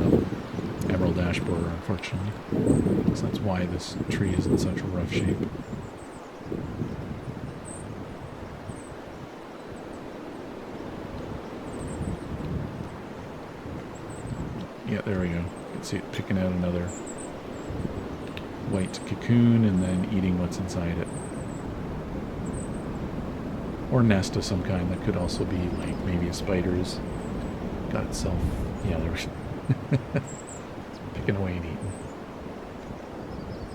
emerald ash borer, unfortunately. So that's why this tree is in such rough shape. Yeah, there we go. You can see it picking out another white cocoon and then eating what's inside it. Or nest of some kind. That could also be like maybe a spider's got itself. Yeah, there's it's picking away and eating.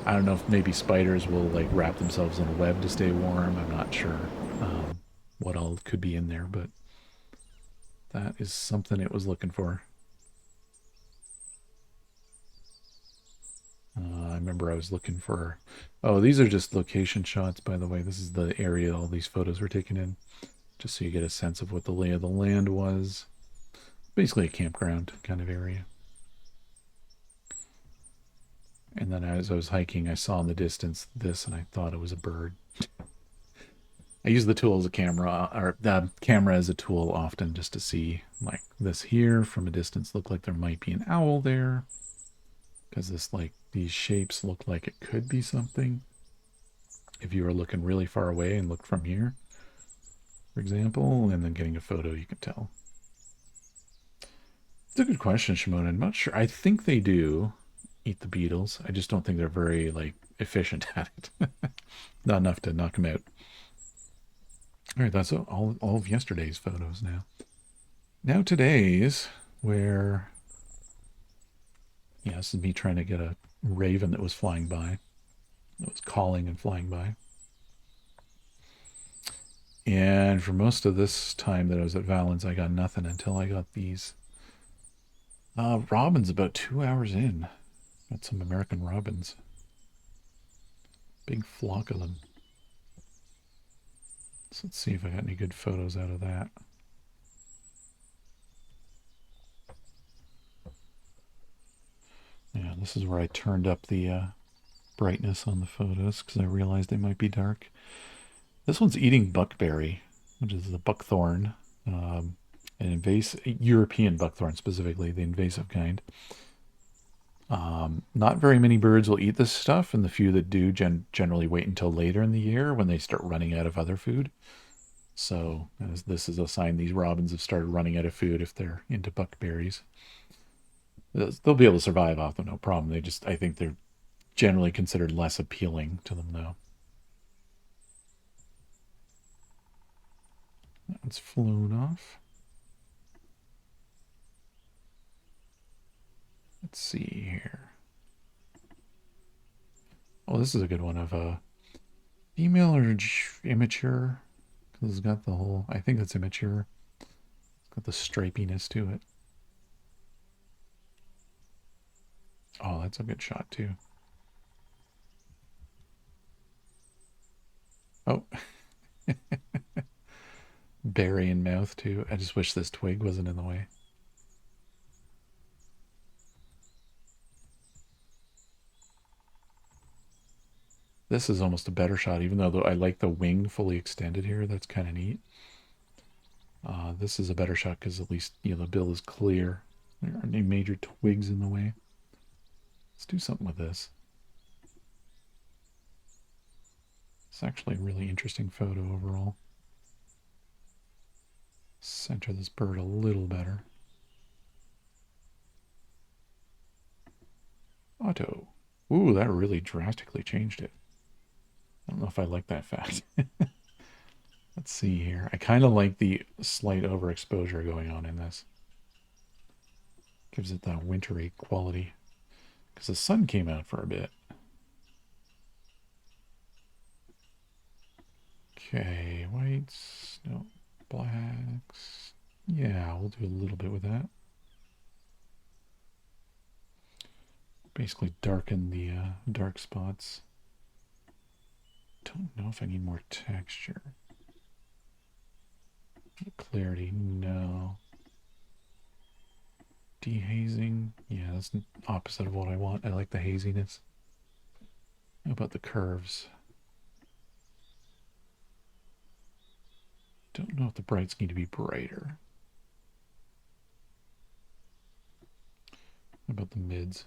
I don't know if maybe spiders will like wrap themselves in a web to stay warm. I'm not sure what all could be in there, but that is something it was looking for. I remember I was looking for. Oh, these are just location shots, by the way. This is the area all these photos were taken in, just so you get a sense of what the lay of the land was. Basically, a campground kind of area. And then as I was hiking, I saw in the distance this, and I thought it was a bird. I use the tool as a camera, or the camera as a tool often, just to see like this here from a distance. Look like there might be an owl there, because this like these shapes look like it could be something. If you were looking really far away and looked from here, for example, and then getting a photo, you can tell. It's a good question, Shimon. I'm not sure. I think they do eat the beetles. I just don't think they're very like efficient at it. Not enough to knock them out. All right, that's all of yesterday's photos now. Now today's, where, yeah, this is me trying to get a raven that was flying by. That was calling and flying by. And for most of this time that I was at Valens, I got nothing until I got these robins about 2 hours in. Got some American robins. Big flock of them. So let's see if I got any good photos out of that. Yeah, this is where I turned up the brightness on the photos because I realized they might be dark. This one's eating buckberry, which is the buckthorn, an European buckthorn specifically, the invasive kind. Not very many birds will eat this stuff, and the few that do generally wait until later in the year when they start running out of other food. So this is a sign these robins have started running out of food if they're into buckberries. They'll be able to survive off them, no problem. I think they're generally considered less appealing to them, though. That one's flown off. Let's see here. Oh, this is a good one of a female or immature. Because it's got the whole, I think it's immature. It's got the stripiness to it. Oh, that's a good shot too. Oh, berry in mouth too. I just wish this twig wasn't in the way. This is almost a better shot, even though I like the wing fully extended here. That's kind of neat. This is a better shot because at least the bill is clear. There aren't any major twigs in the way. Let's do something with this. It's actually a really interesting photo overall. Center this bird a little better. Auto. Ooh, that really drastically changed it. I don't know if I like that fact. Let's see here. I kind of like the slight overexposure going on in this. Gives it that wintry quality. Because the sun came out for a bit. Okay, whites, no, blacks. Yeah, we'll do a little bit with that. Basically darken the dark spots. Don't know if I need more texture. Clarity, no. Dehazing, yeah, that's the opposite of what I want. I like the haziness. How about the curves? Don't know if the brights need to be brighter. How about the mids?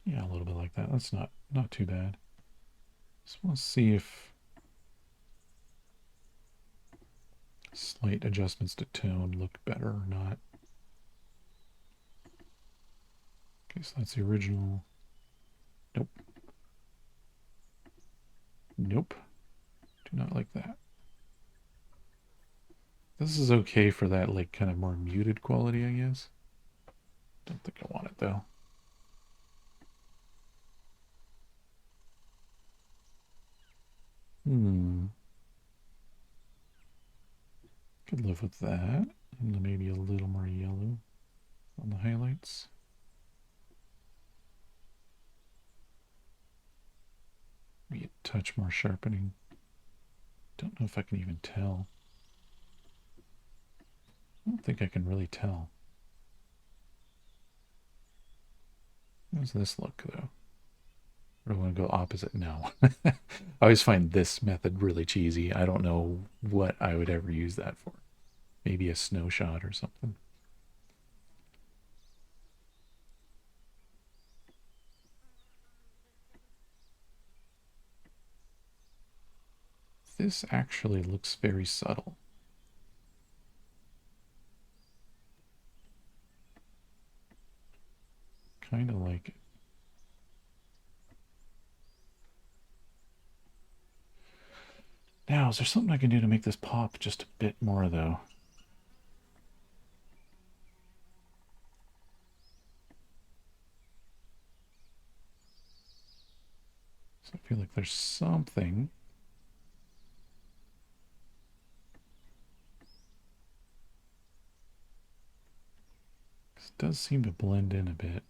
Yeah, a little bit like that. That's not too bad. Just want to see if slight adjustments to tone look better or not. Okay, so that's the original. Nope. Nope. Do not like that. This is okay for that like kind of more muted quality, I guess. Don't think I want it though. Could live with that. And maybe a little more yellow on the highlights. Maybe a touch more sharpening. Don't know if I can even tell. I don't think I can really tell. How does this look, though? Or do I want to go opposite? No. I always find this method really cheesy. I don't know what I would ever use that for. Maybe a snow shot or something. This actually looks very subtle. Kind of like it. Now, is there something I can do to make this pop just a bit more, though? So I feel like there's something. It does seem to blend in a bit.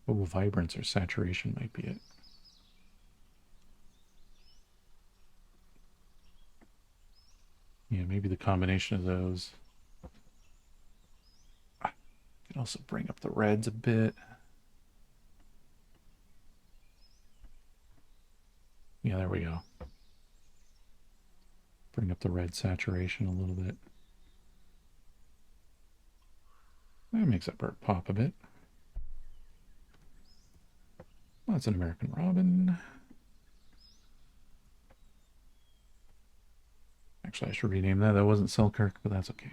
Oh, vibrance or saturation might be it. Yeah, maybe the combination of those. Can also bring up the reds a bit. Yeah, there we go. Bring up the red saturation a little bit. That makes that bird pop a bit. Well, that's an American robin. Actually, I should rename that. That wasn't Selkirk, but that's okay.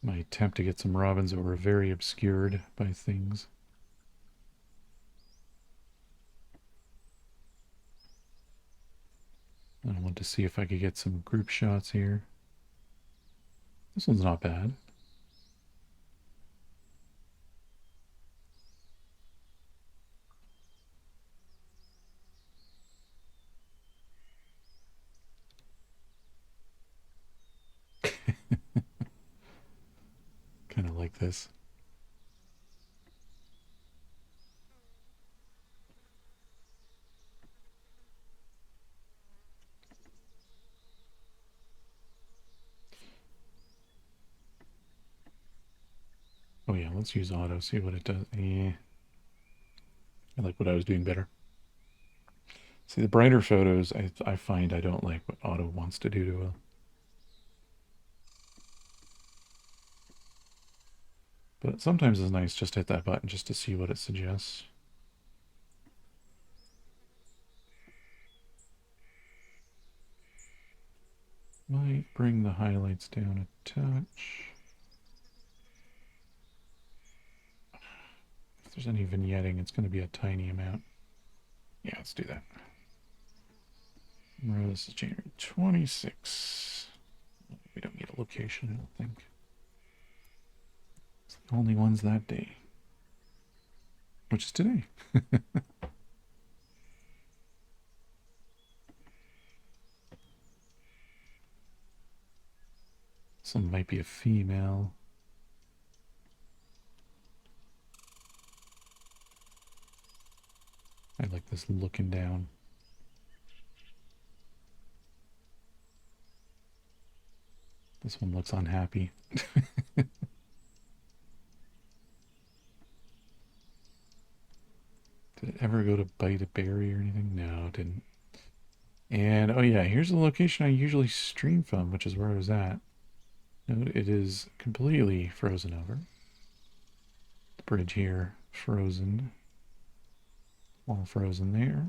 My attempt to get some robins that were very obscured by things. I want to see if I could get some group shots here. This one's not bad. Kind of like this. Oh yeah, let's use auto, see what it does. Yeah. I like what I was doing better. See, the brighter photos, I find I don't like what auto wants to do to a... But sometimes it's nice just to hit that button just to see what it suggests. Might bring the highlights down a touch. If there's any vignetting, it's going to be a tiny amount. Yeah, let's do that. Remember, this is January 26th. We don't need a location, I don't think. It's the only ones that day. Which is today. Some might be a female. I like this looking down. This one looks unhappy. Did it ever go to bite a berry or anything? No, it didn't. And, oh yeah, here's the location I usually stream from, which is where I was at. Note it is completely frozen over. The bridge here, frozen. All frozen there.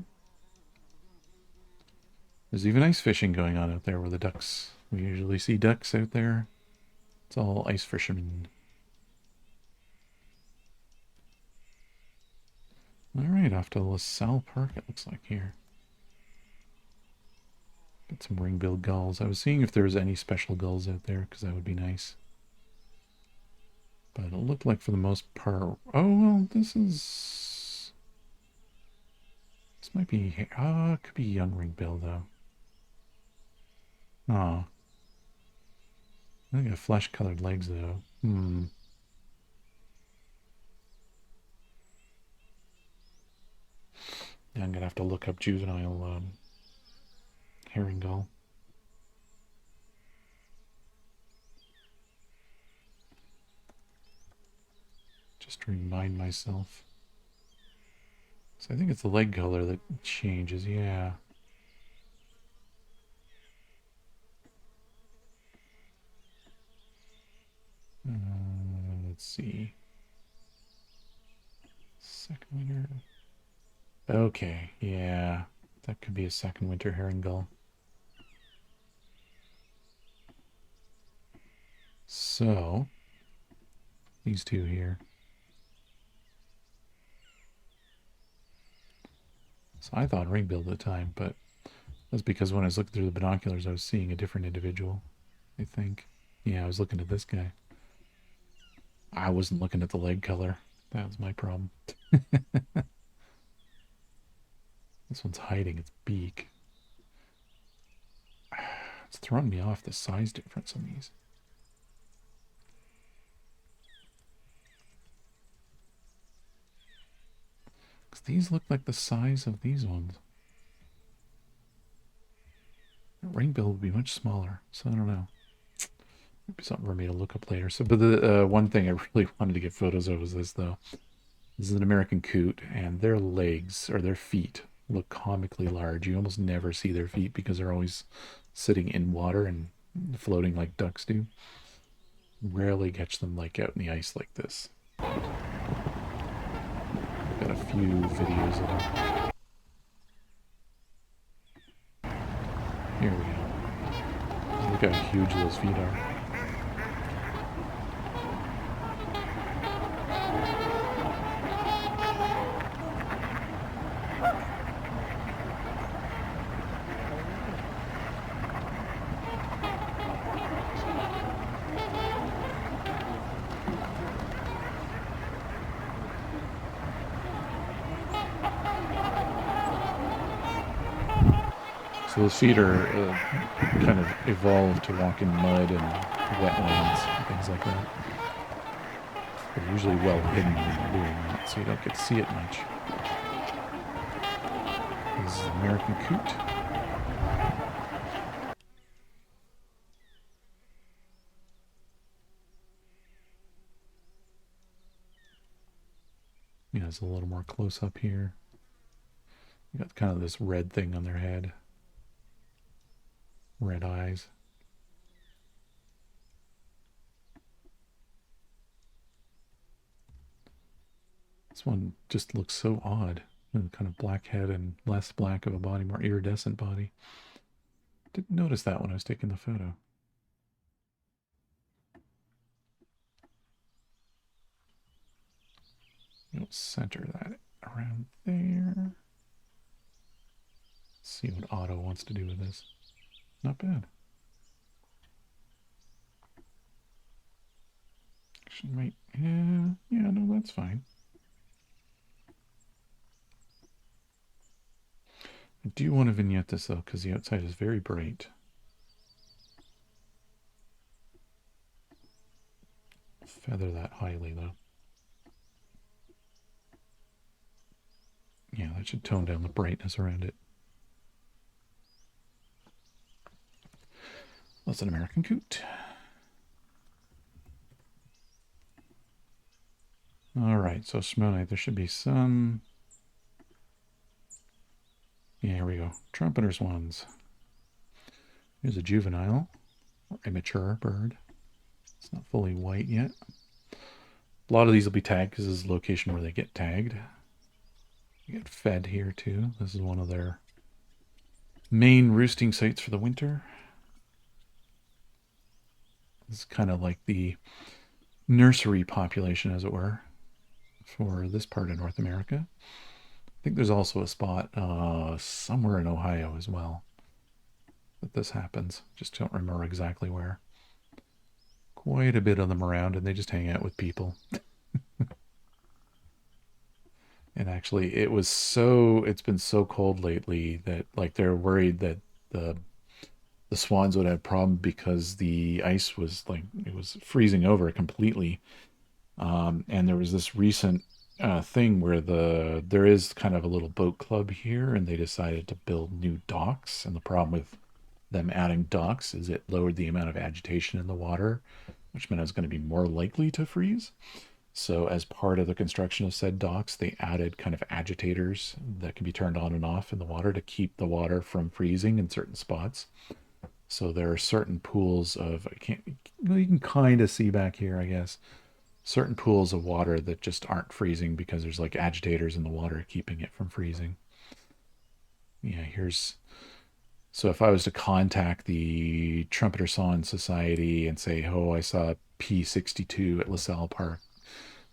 There's even ice fishing going on out there where the ducks... We usually see ducks out there. It's all ice fishermen. Alright, off to LaSalle Park it looks like here. Get some ring-billed gulls. I was seeing if there was any special gulls out there, because that would be nice. But it looked like for the most part... Oh, well, this might be... it could be young ringbill, though. Oh. I got flesh-colored legs, though. I'm going to have to look up juvenile herring gull. Just to remind myself. So I think it's the leg color that changes, yeah. Let's see. Second winter. Okay, yeah. That could be a second winter herring gull. So, these two here. So I thought ringbill at the time, but that's because when I was looking through the binoculars, I was seeing a different individual, I think. Yeah, I was looking at this guy. I wasn't looking at the leg color. That was my problem. This one's hiding its beak. It's throwing me off, the size difference on these. Because these look like the size of these ones. Ringbill would be much smaller, so I don't know. Maybe something for me to look up later. So, but the one thing I really wanted to get photos of was this, though. This is an American coot, and their legs, or their feet, look comically large. You almost never see their feet because they're always sitting in water and floating like ducks do. Rarely catch them like out in the ice like this. I've got a few videos of them. Here we go. Look how huge those feet are. So those feet are kind of evolved to walk in mud and wetlands and things like that. They're usually well hidden when they're doing that, so you don't get to see it much. This is an American coot. Yeah, it's a little more close up here. You got kind of this red thing on their head. Red eyes. This one just looks so odd. Kind of black head and less black of a body, more iridescent body. Didn't notice that when I was taking the photo. You'll center that around there. Let's see what Otto wants to do with this. Not bad. Actually, wait. Yeah, no, that's fine. I do want to vignette this though, because the outside is very bright. Feather that highly though. Yeah, that should tone down the brightness around it. That's an American coot. Alright, so Smonite, there should be some... Yeah, here we go. Trumpeter swans. Here's a juvenile, or immature bird. It's not fully white yet. A lot of these will be tagged because this is the location where they get tagged. You get fed here too. This is one of their main roosting sites for the winter. This is kind of like the nursery population, as it were, for this part of North America. I think there's also a spot somewhere in Ohio as well that this happens. Just don't remember exactly where. quite a bit of them around, and they just hang out with people. And actually, it's been so cold lately that like they're worried that the the swans would have problem because the ice was like it was freezing over completely. And there was this recent thing where there is kind of a little boat club here, and they decided to build new docks. And the problem with them adding docks is it lowered the amount of agitation in the water, which meant it was going to be more likely to freeze. So, as part of the construction of said docks, they added kind of agitators that can be turned on and off in the water to keep the water from freezing in certain spots. So, there are certain pools of, I can't, you can kind of see back here, I guess, certain pools of water that just aren't freezing because there's like agitators in the water keeping it from freezing. Yeah, so if I was to contact the Trumpeter Swan Society and say, oh, I saw P62 at LaSalle Park,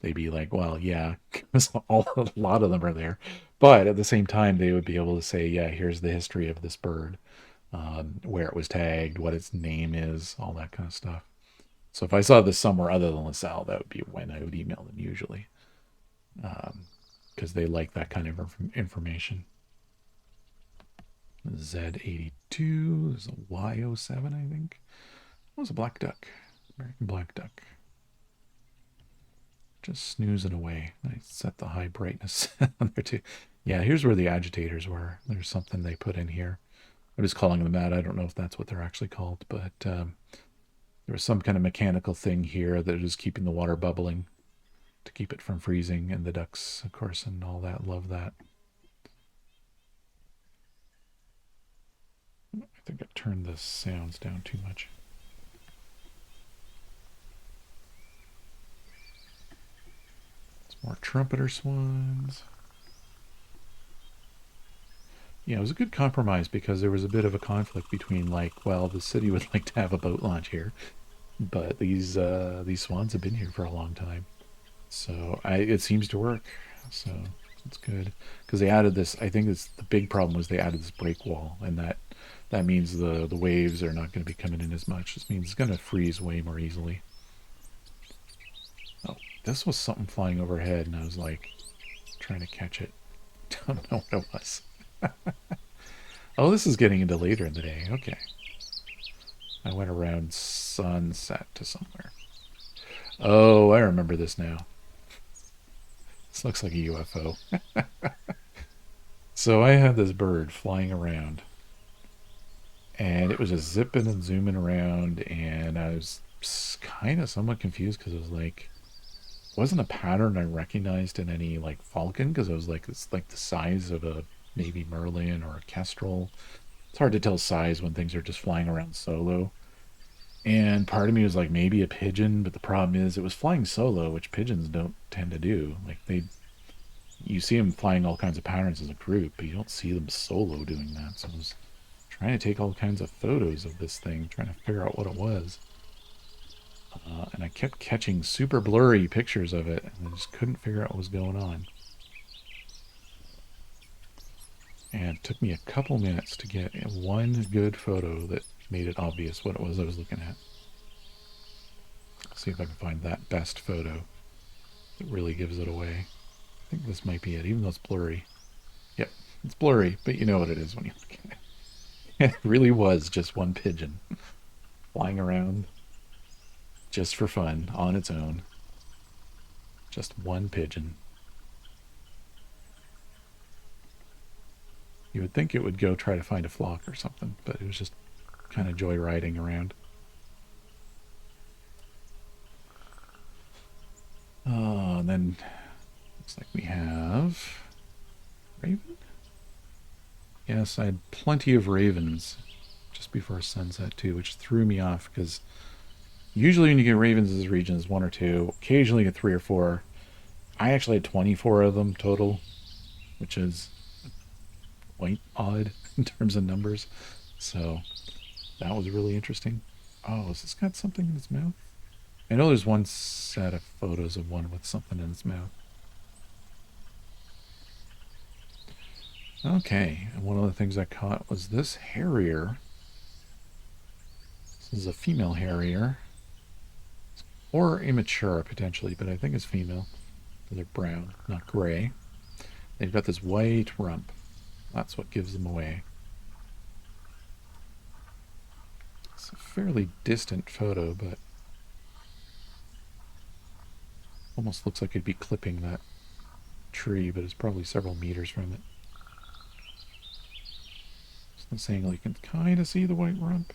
they'd be like, well, yeah, because a lot of them are there. But at the same time, they would be able to say, yeah, here's the history of this bird, where it was tagged, what its name is, all that kind of stuff. So if I saw this somewhere other than LaSalle, that would be when I would email them usually, because they like that kind of information. Z82 is a Y07, I think. It was a black duck, American black duck. Just snoozing away. I set the high brightness on there too. Yeah, here's where the agitators were. There's something they put in here. I'm just calling them that. I don't know if that's what they're actually called, but there was some kind of mechanical thing here that is keeping the water bubbling to keep it from freezing, and the ducks, of course, and all that love that. I think I turned the sounds down too much. It's more trumpeter swans. Yeah, it was a good compromise because there was a bit of a conflict between like, well, the city would like to have a boat launch here, but these swans have been here for a long time, so it seems to work. So it's good because they added this. I think it's the big problem was they added this break wall, and that means the waves are not going to be coming in as much. This means it's going to freeze way more easily. Oh, this was something flying overhead, and I was like trying to catch it. Don't know what it was. Oh, this is getting into later in the day. Okay. I went around sunset to somewhere. Oh, I remember this now. This looks like a UFO. So I had this bird flying around, and it was just zipping and zooming around, and I was kind of somewhat confused because it was like, it wasn't a pattern I recognized in any like falcon because I was like, it's like the size of a maybe merlin or a kestrel. It's hard to tell size when things are just flying around solo. And part of me was like maybe a pigeon, but the problem is it was flying solo, which pigeons don't tend to do. Like you see them flying all kinds of patterns as a group, but you don't see them solo doing that. So I was trying to take all kinds of photos of this thing, trying to figure out what it was. And I kept catching super blurry pictures of it, and I just couldn't figure out what was going on. And it took me a couple minutes to get one good photo that made it obvious what it was I was looking at. Let's see if I can find that best photo that really gives it away. I think this might be it, even though it's blurry. Yep, it's blurry, but you know what it is when you look at it. It really was just one pigeon flying around just for fun on its own. Just one pigeon. You would think it would go try to find a flock or something, but it was just kind of joyriding around. Oh, and then looks like we have raven. Yes, I had plenty of ravens just before sunset too, which threw me off because usually when you get ravens in this region, it's one or two. Occasionally, you get three or four. I actually had 24 of them total, which is quite odd in terms of numbers. So that was really interesting. Oh, has this got something in its mouth? I know there's one set of photos of one with something in its mouth. Okay, and one of the things I caught was this harrier. This is a female harrier. Or immature, potentially, but I think it's female. They're brown, not gray. They've got this white rump. That's what gives them away. It's a fairly distant photo, but almost looks like it'd be clipping that tree, but it's probably several meters from it. So I'm saying, like, you can kind of see the white rump.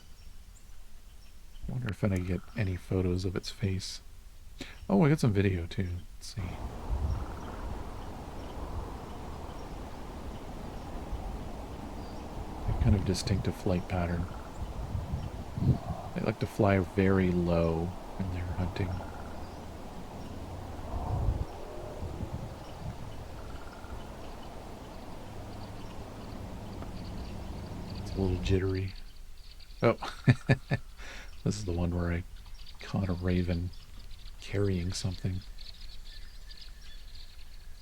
I wonder if I get any photos of its face. Oh, I got some video too. Let's see. A kind of distinctive flight pattern. They like to fly very low when they're hunting. It's a little jittery. Oh, this is the one where I caught a raven carrying something.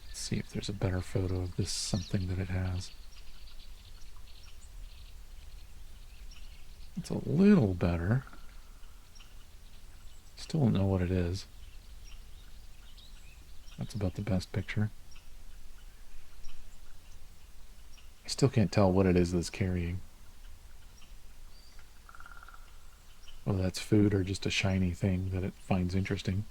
Let's see if there's a better photo of this something that it has. It's a little better. Still don't know what it is. That's about the best picture. I still can't tell what it is that's carrying. Whether that's food or just a shiny thing that it finds interesting.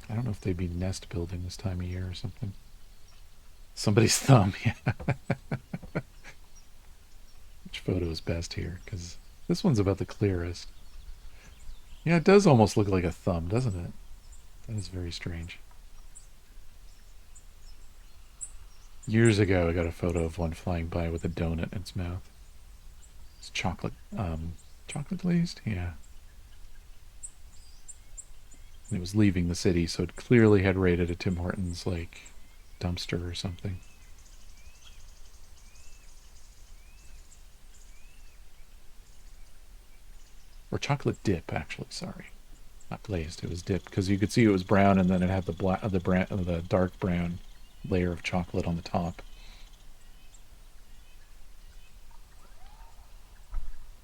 I don't know if they'd be nest building this time of year or something. Somebody's thumb, yeah. Which photo is best here? Because this one's about the clearest. Yeah, it does almost look like a thumb, doesn't it? That is very strange. Years ago, I got a photo of one flying by with a donut in its mouth. It's chocolate glazed? Yeah. And it was leaving the city, so it clearly had raided a Tim Hortons, like, dumpster or something. Or chocolate dip, actually, sorry. Not glazed, it was dipped, because you could see it was brown, and then it had the dark brown layer of chocolate on the top.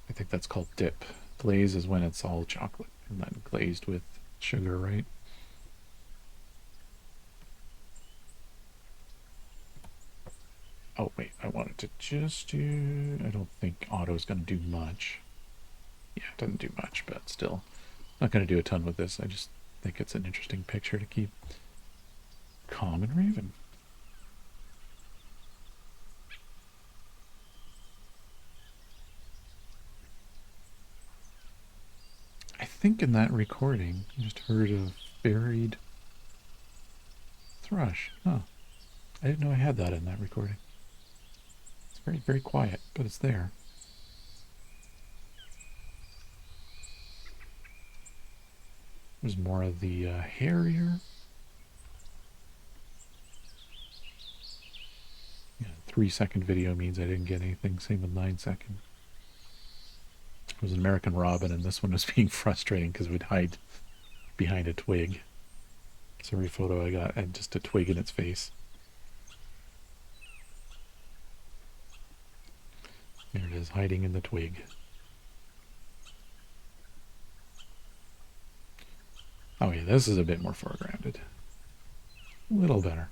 I think that's called dip. Glaze is when it's all chocolate and then glazed with sugar, right? Oh, wait, I wanted to just do... I don't think auto's going to do much. Yeah, it doesn't do much, but still. Not going to do a ton with this. I just think it's an interesting picture to keep. Common raven. I think in that recording, I just heard a buried thrush. Huh. I didn't know I had that in that recording. It's very, very quiet, but it's there. There's more of the harrier. Yeah, 3-second video means I didn't get anything. Same with 9-second. It was an American robin, and this one was being frustrating because it would hide behind a twig. So every photo I got had just a twig in its face. There it is, hiding in the twig. Oh yeah, this is a bit more foregrounded. A little better.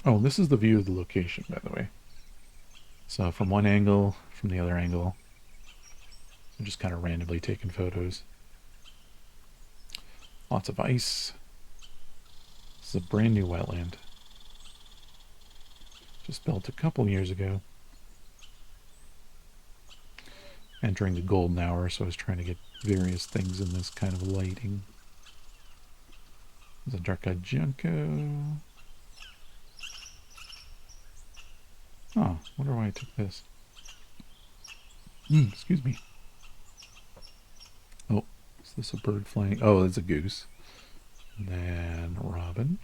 Oh, this is the view of the location, by the way. So from one angle, from the other angle, I'm just kind of randomly taking photos. Lots of ice. This is a brand new wetland. Just built a couple years ago. Entering the golden hour, so I was trying to get various things in this kind of lighting. There's a dark-eyed junco. Oh, wonder why I took this. Excuse me. Oh, is this a bird flying? Oh, it's a goose. And then robin.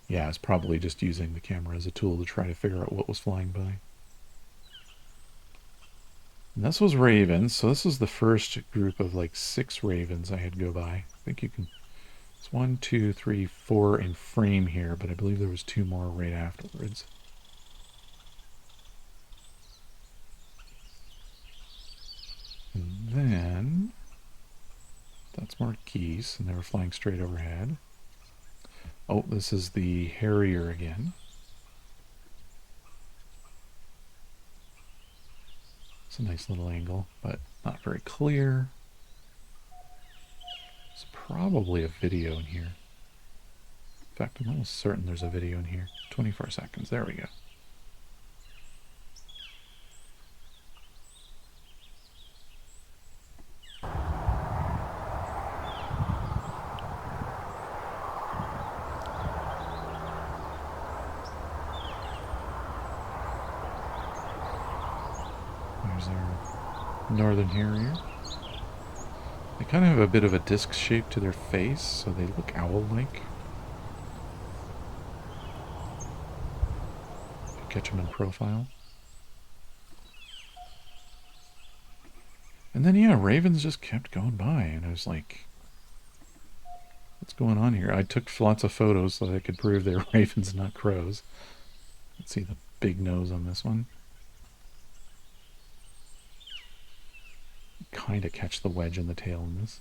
Yeah, it's probably just using the camera as a tool to try to figure out what was flying by. And this was ravens, so this was the first group of like 6 ravens I had go by. I think you can It's 1, 2, 3, 4 in frame here, but I believe there was 2 more right afterwards. And then that's more geese, and they were flying straight overhead. Oh, this is the harrier again. It's a nice little angle, but not very clear. There's probably a video in here. In fact, I'm almost certain there's a video in here. 24 seconds. There we go. There's our northern harrier. They kind of have a bit of a disc shape to their face, so they look owl-like. Catch them in profile. And then, yeah, ravens just kept going by, and I was like, what's going on here? I took lots of photos so that I could prove they're ravens, not crows. Let's see the big nose on this one. Kind of catch the wedge in the tail in this.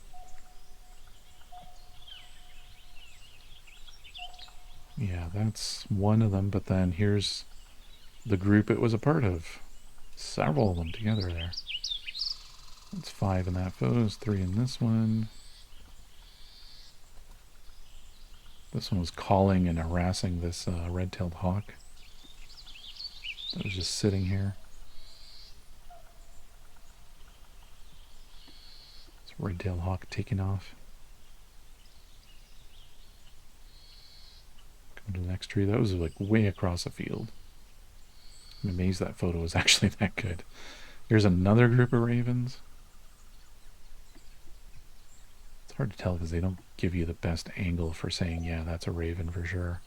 Yeah, that's one of them, but then here's the group it was a part of. Several of them together there. That's 5 in that photo. There's 3 in this one. This one was calling and harassing this red-tailed hawk that was just sitting here. This red-tailed hawk taking off. Come to the next tree. That was like way across the field. I'm amazed that photo was actually that good. Here's another group of ravens. It's hard to tell because they don't give you the best angle for saying, yeah, that's a raven for sure.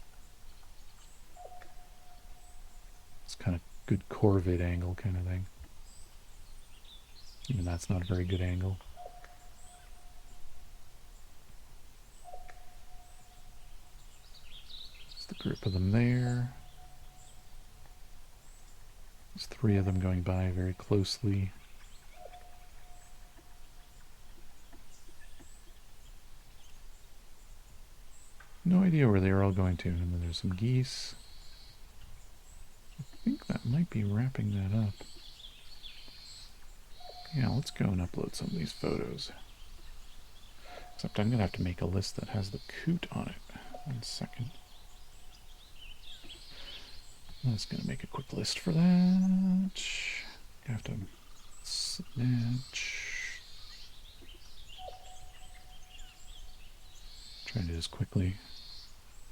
It's kind of good corvid angle kind of thing. Even that's not a very good angle. It's the group of them there. There's 3 of them going by very closely. No idea where they are all going to. And then there's some geese. I think that might be wrapping that up. Yeah, let's go and upload some of these photos. Except I'm going to have to make a list that has the coot on it. 1 second. I'm just going to make a quick list for that. I have to snatch. Trying to do this quickly.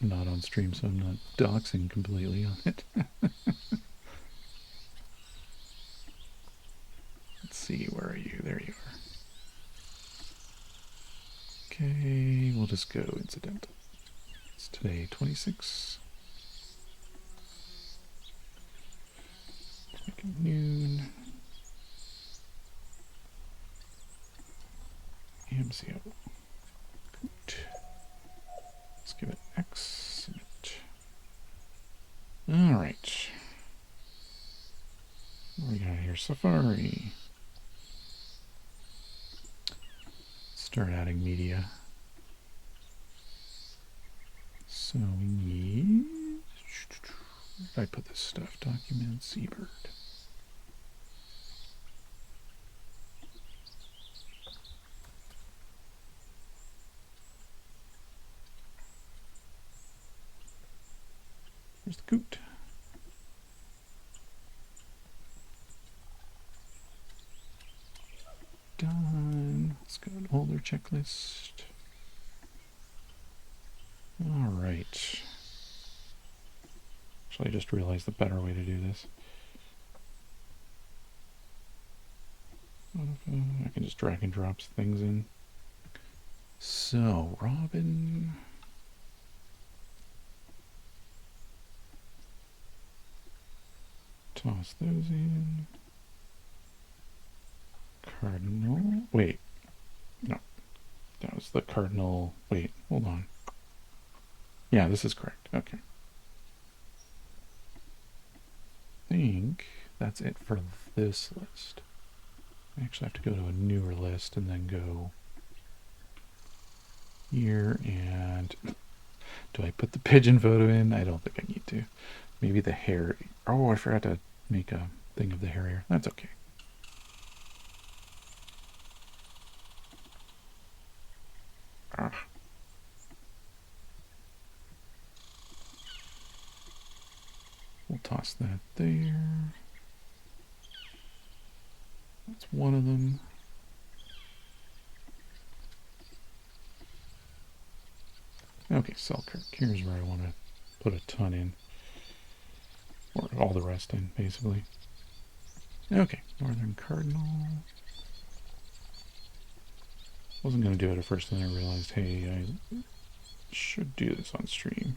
Not on stream, so I'm not doxing completely on it. Let's see, where are you? There you are. Okay, we'll just go incidental. It's today 26. Let's make it noon. MCO. Coot. Let's give it X. Alright. What we got here? Safari. Start adding media. So we need... Where did I put this stuff? Document Seabird. Where's the coot? Done. Let's go to older checklist. All right. Actually, I just realized the better way to do this. I can just drag and drop things in. So, Robin. Toss those in. Cardinal. Wait. No. That was the cardinal. Wait, hold on. Yeah, this is correct. Okay. I think that's it for this list. I actually have to go to a newer list and then go here. And do I put the pigeon photo in? I don't think I need to. Maybe the hair. Oh, I forgot to make a thing of the hair here. That's okay. We'll toss that there. That's one of them. Okay, Selkirk. Here's where I want to put a ton in. Or all the rest in, basically. Okay, Northern Cardinal. Wasn't going to do it at first, then I realized, hey, I should do this on stream.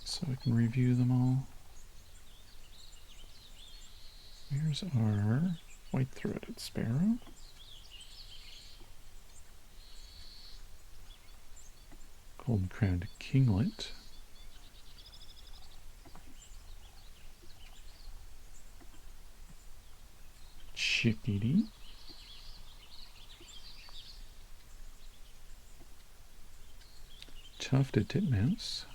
So I can review them all. Here's our white-throated sparrow. Golden-crowned kinglet. Chickadee. Tufted titmouse.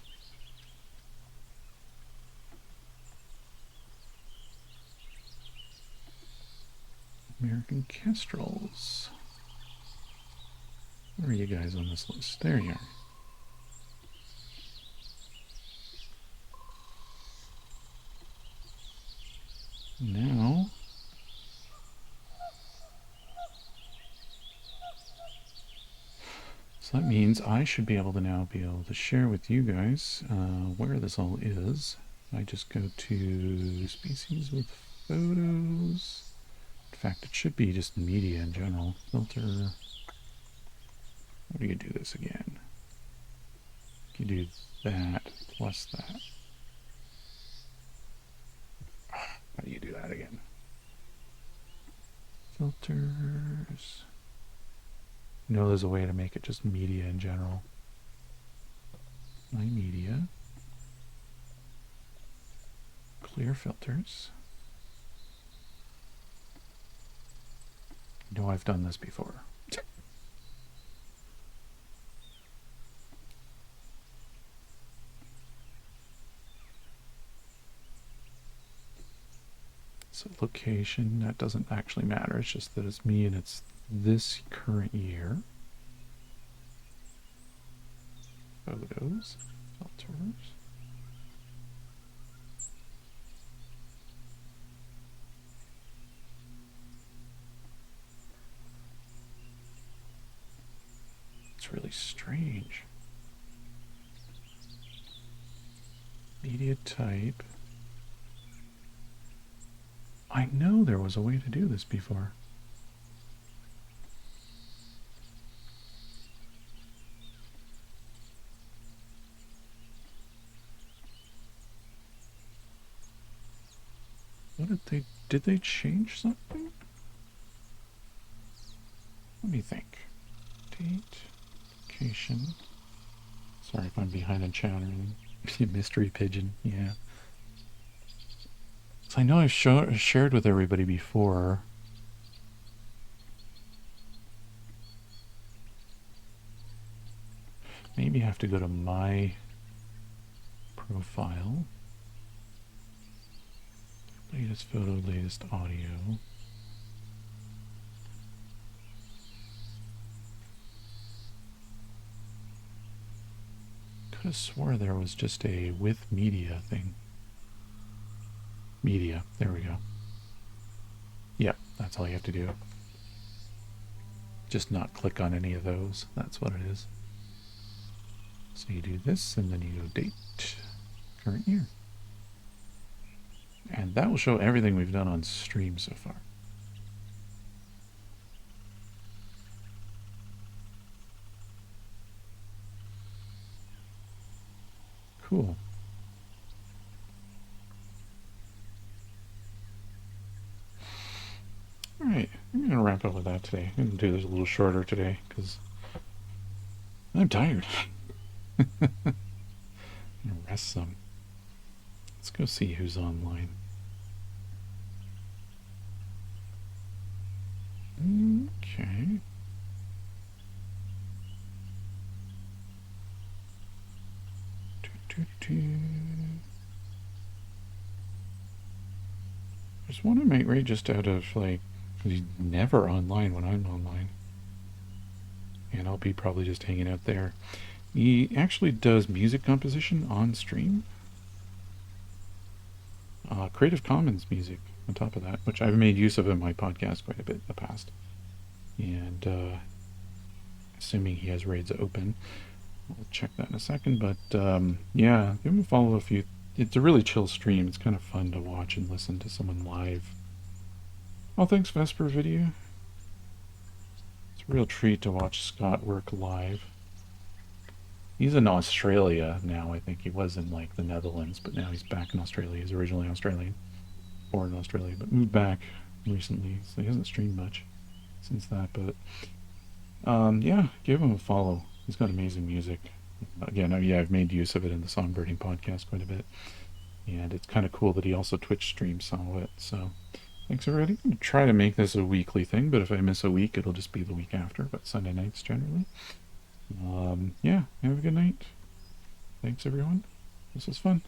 American kestrels. Where are you guys on this list? There you are. Now, so that means I should be able to share with you guys where this all is. I just go to species with photos. In fact, it should be just media in general. Filter. How do you do this again? You do that plus that. How do you do that again? Filters. No, there's a way to make it just media in general. My media. Clear filters. No, I've done this before. So location, that doesn't actually matter. It's just that it's me and it's this current year. Photos, filters. It's really strange. Media type. I know there was a way to do this before. What did they change something? Let me think. Date, location. Sorry if I'm behind in chat or anything. Mystery pigeon, yeah. So I know I've shared with everybody before. Maybe I have to go to my profile. Latest photo, latest audio. Could have swore there was just a with media thing. Media, there we go. Yep, that's all you have to do. Just not click on any of those. That's what it is. So you do this and then you go date, current year. And that will show everything we've done on stream so far. Cool. All right, I'm going going to wrap up with that today. I'm going to do this a little shorter today because I'm tired. I'm going to rest some. Let's go see who's online. Okay. There's one I might rate just out of, like, he's never online when I'm online. And I'll be probably just hanging out there. He actually does music composition on stream. Creative Commons music on top of that, which I've made use of in my podcast quite a bit in the past. And assuming he has raids open, I'll check that in a second. But yeah, give him a follow if you. It's a really chill stream. It's kind of fun to watch and listen to someone live. Oh, thanks, Vesper Video. It's a real treat to watch Scott work live. He's in Australia now. I think he was in like the Netherlands, but now he's back in Australia. He's originally Australian, born in Australia, but moved back recently, so he hasn't streamed much since that. But yeah, give him a follow. He's got amazing music. Again, yeah, I've made use of it in the Songbirding Podcast quite a bit, and it's kind of cool that he also Twitch streams some of it. So thanks, everybody. I'm going to try to make this a weekly thing, but if I miss a week, it'll just be the week after, but Sunday nights generally. Yeah, have a good night. Thanks, everyone. This was fun.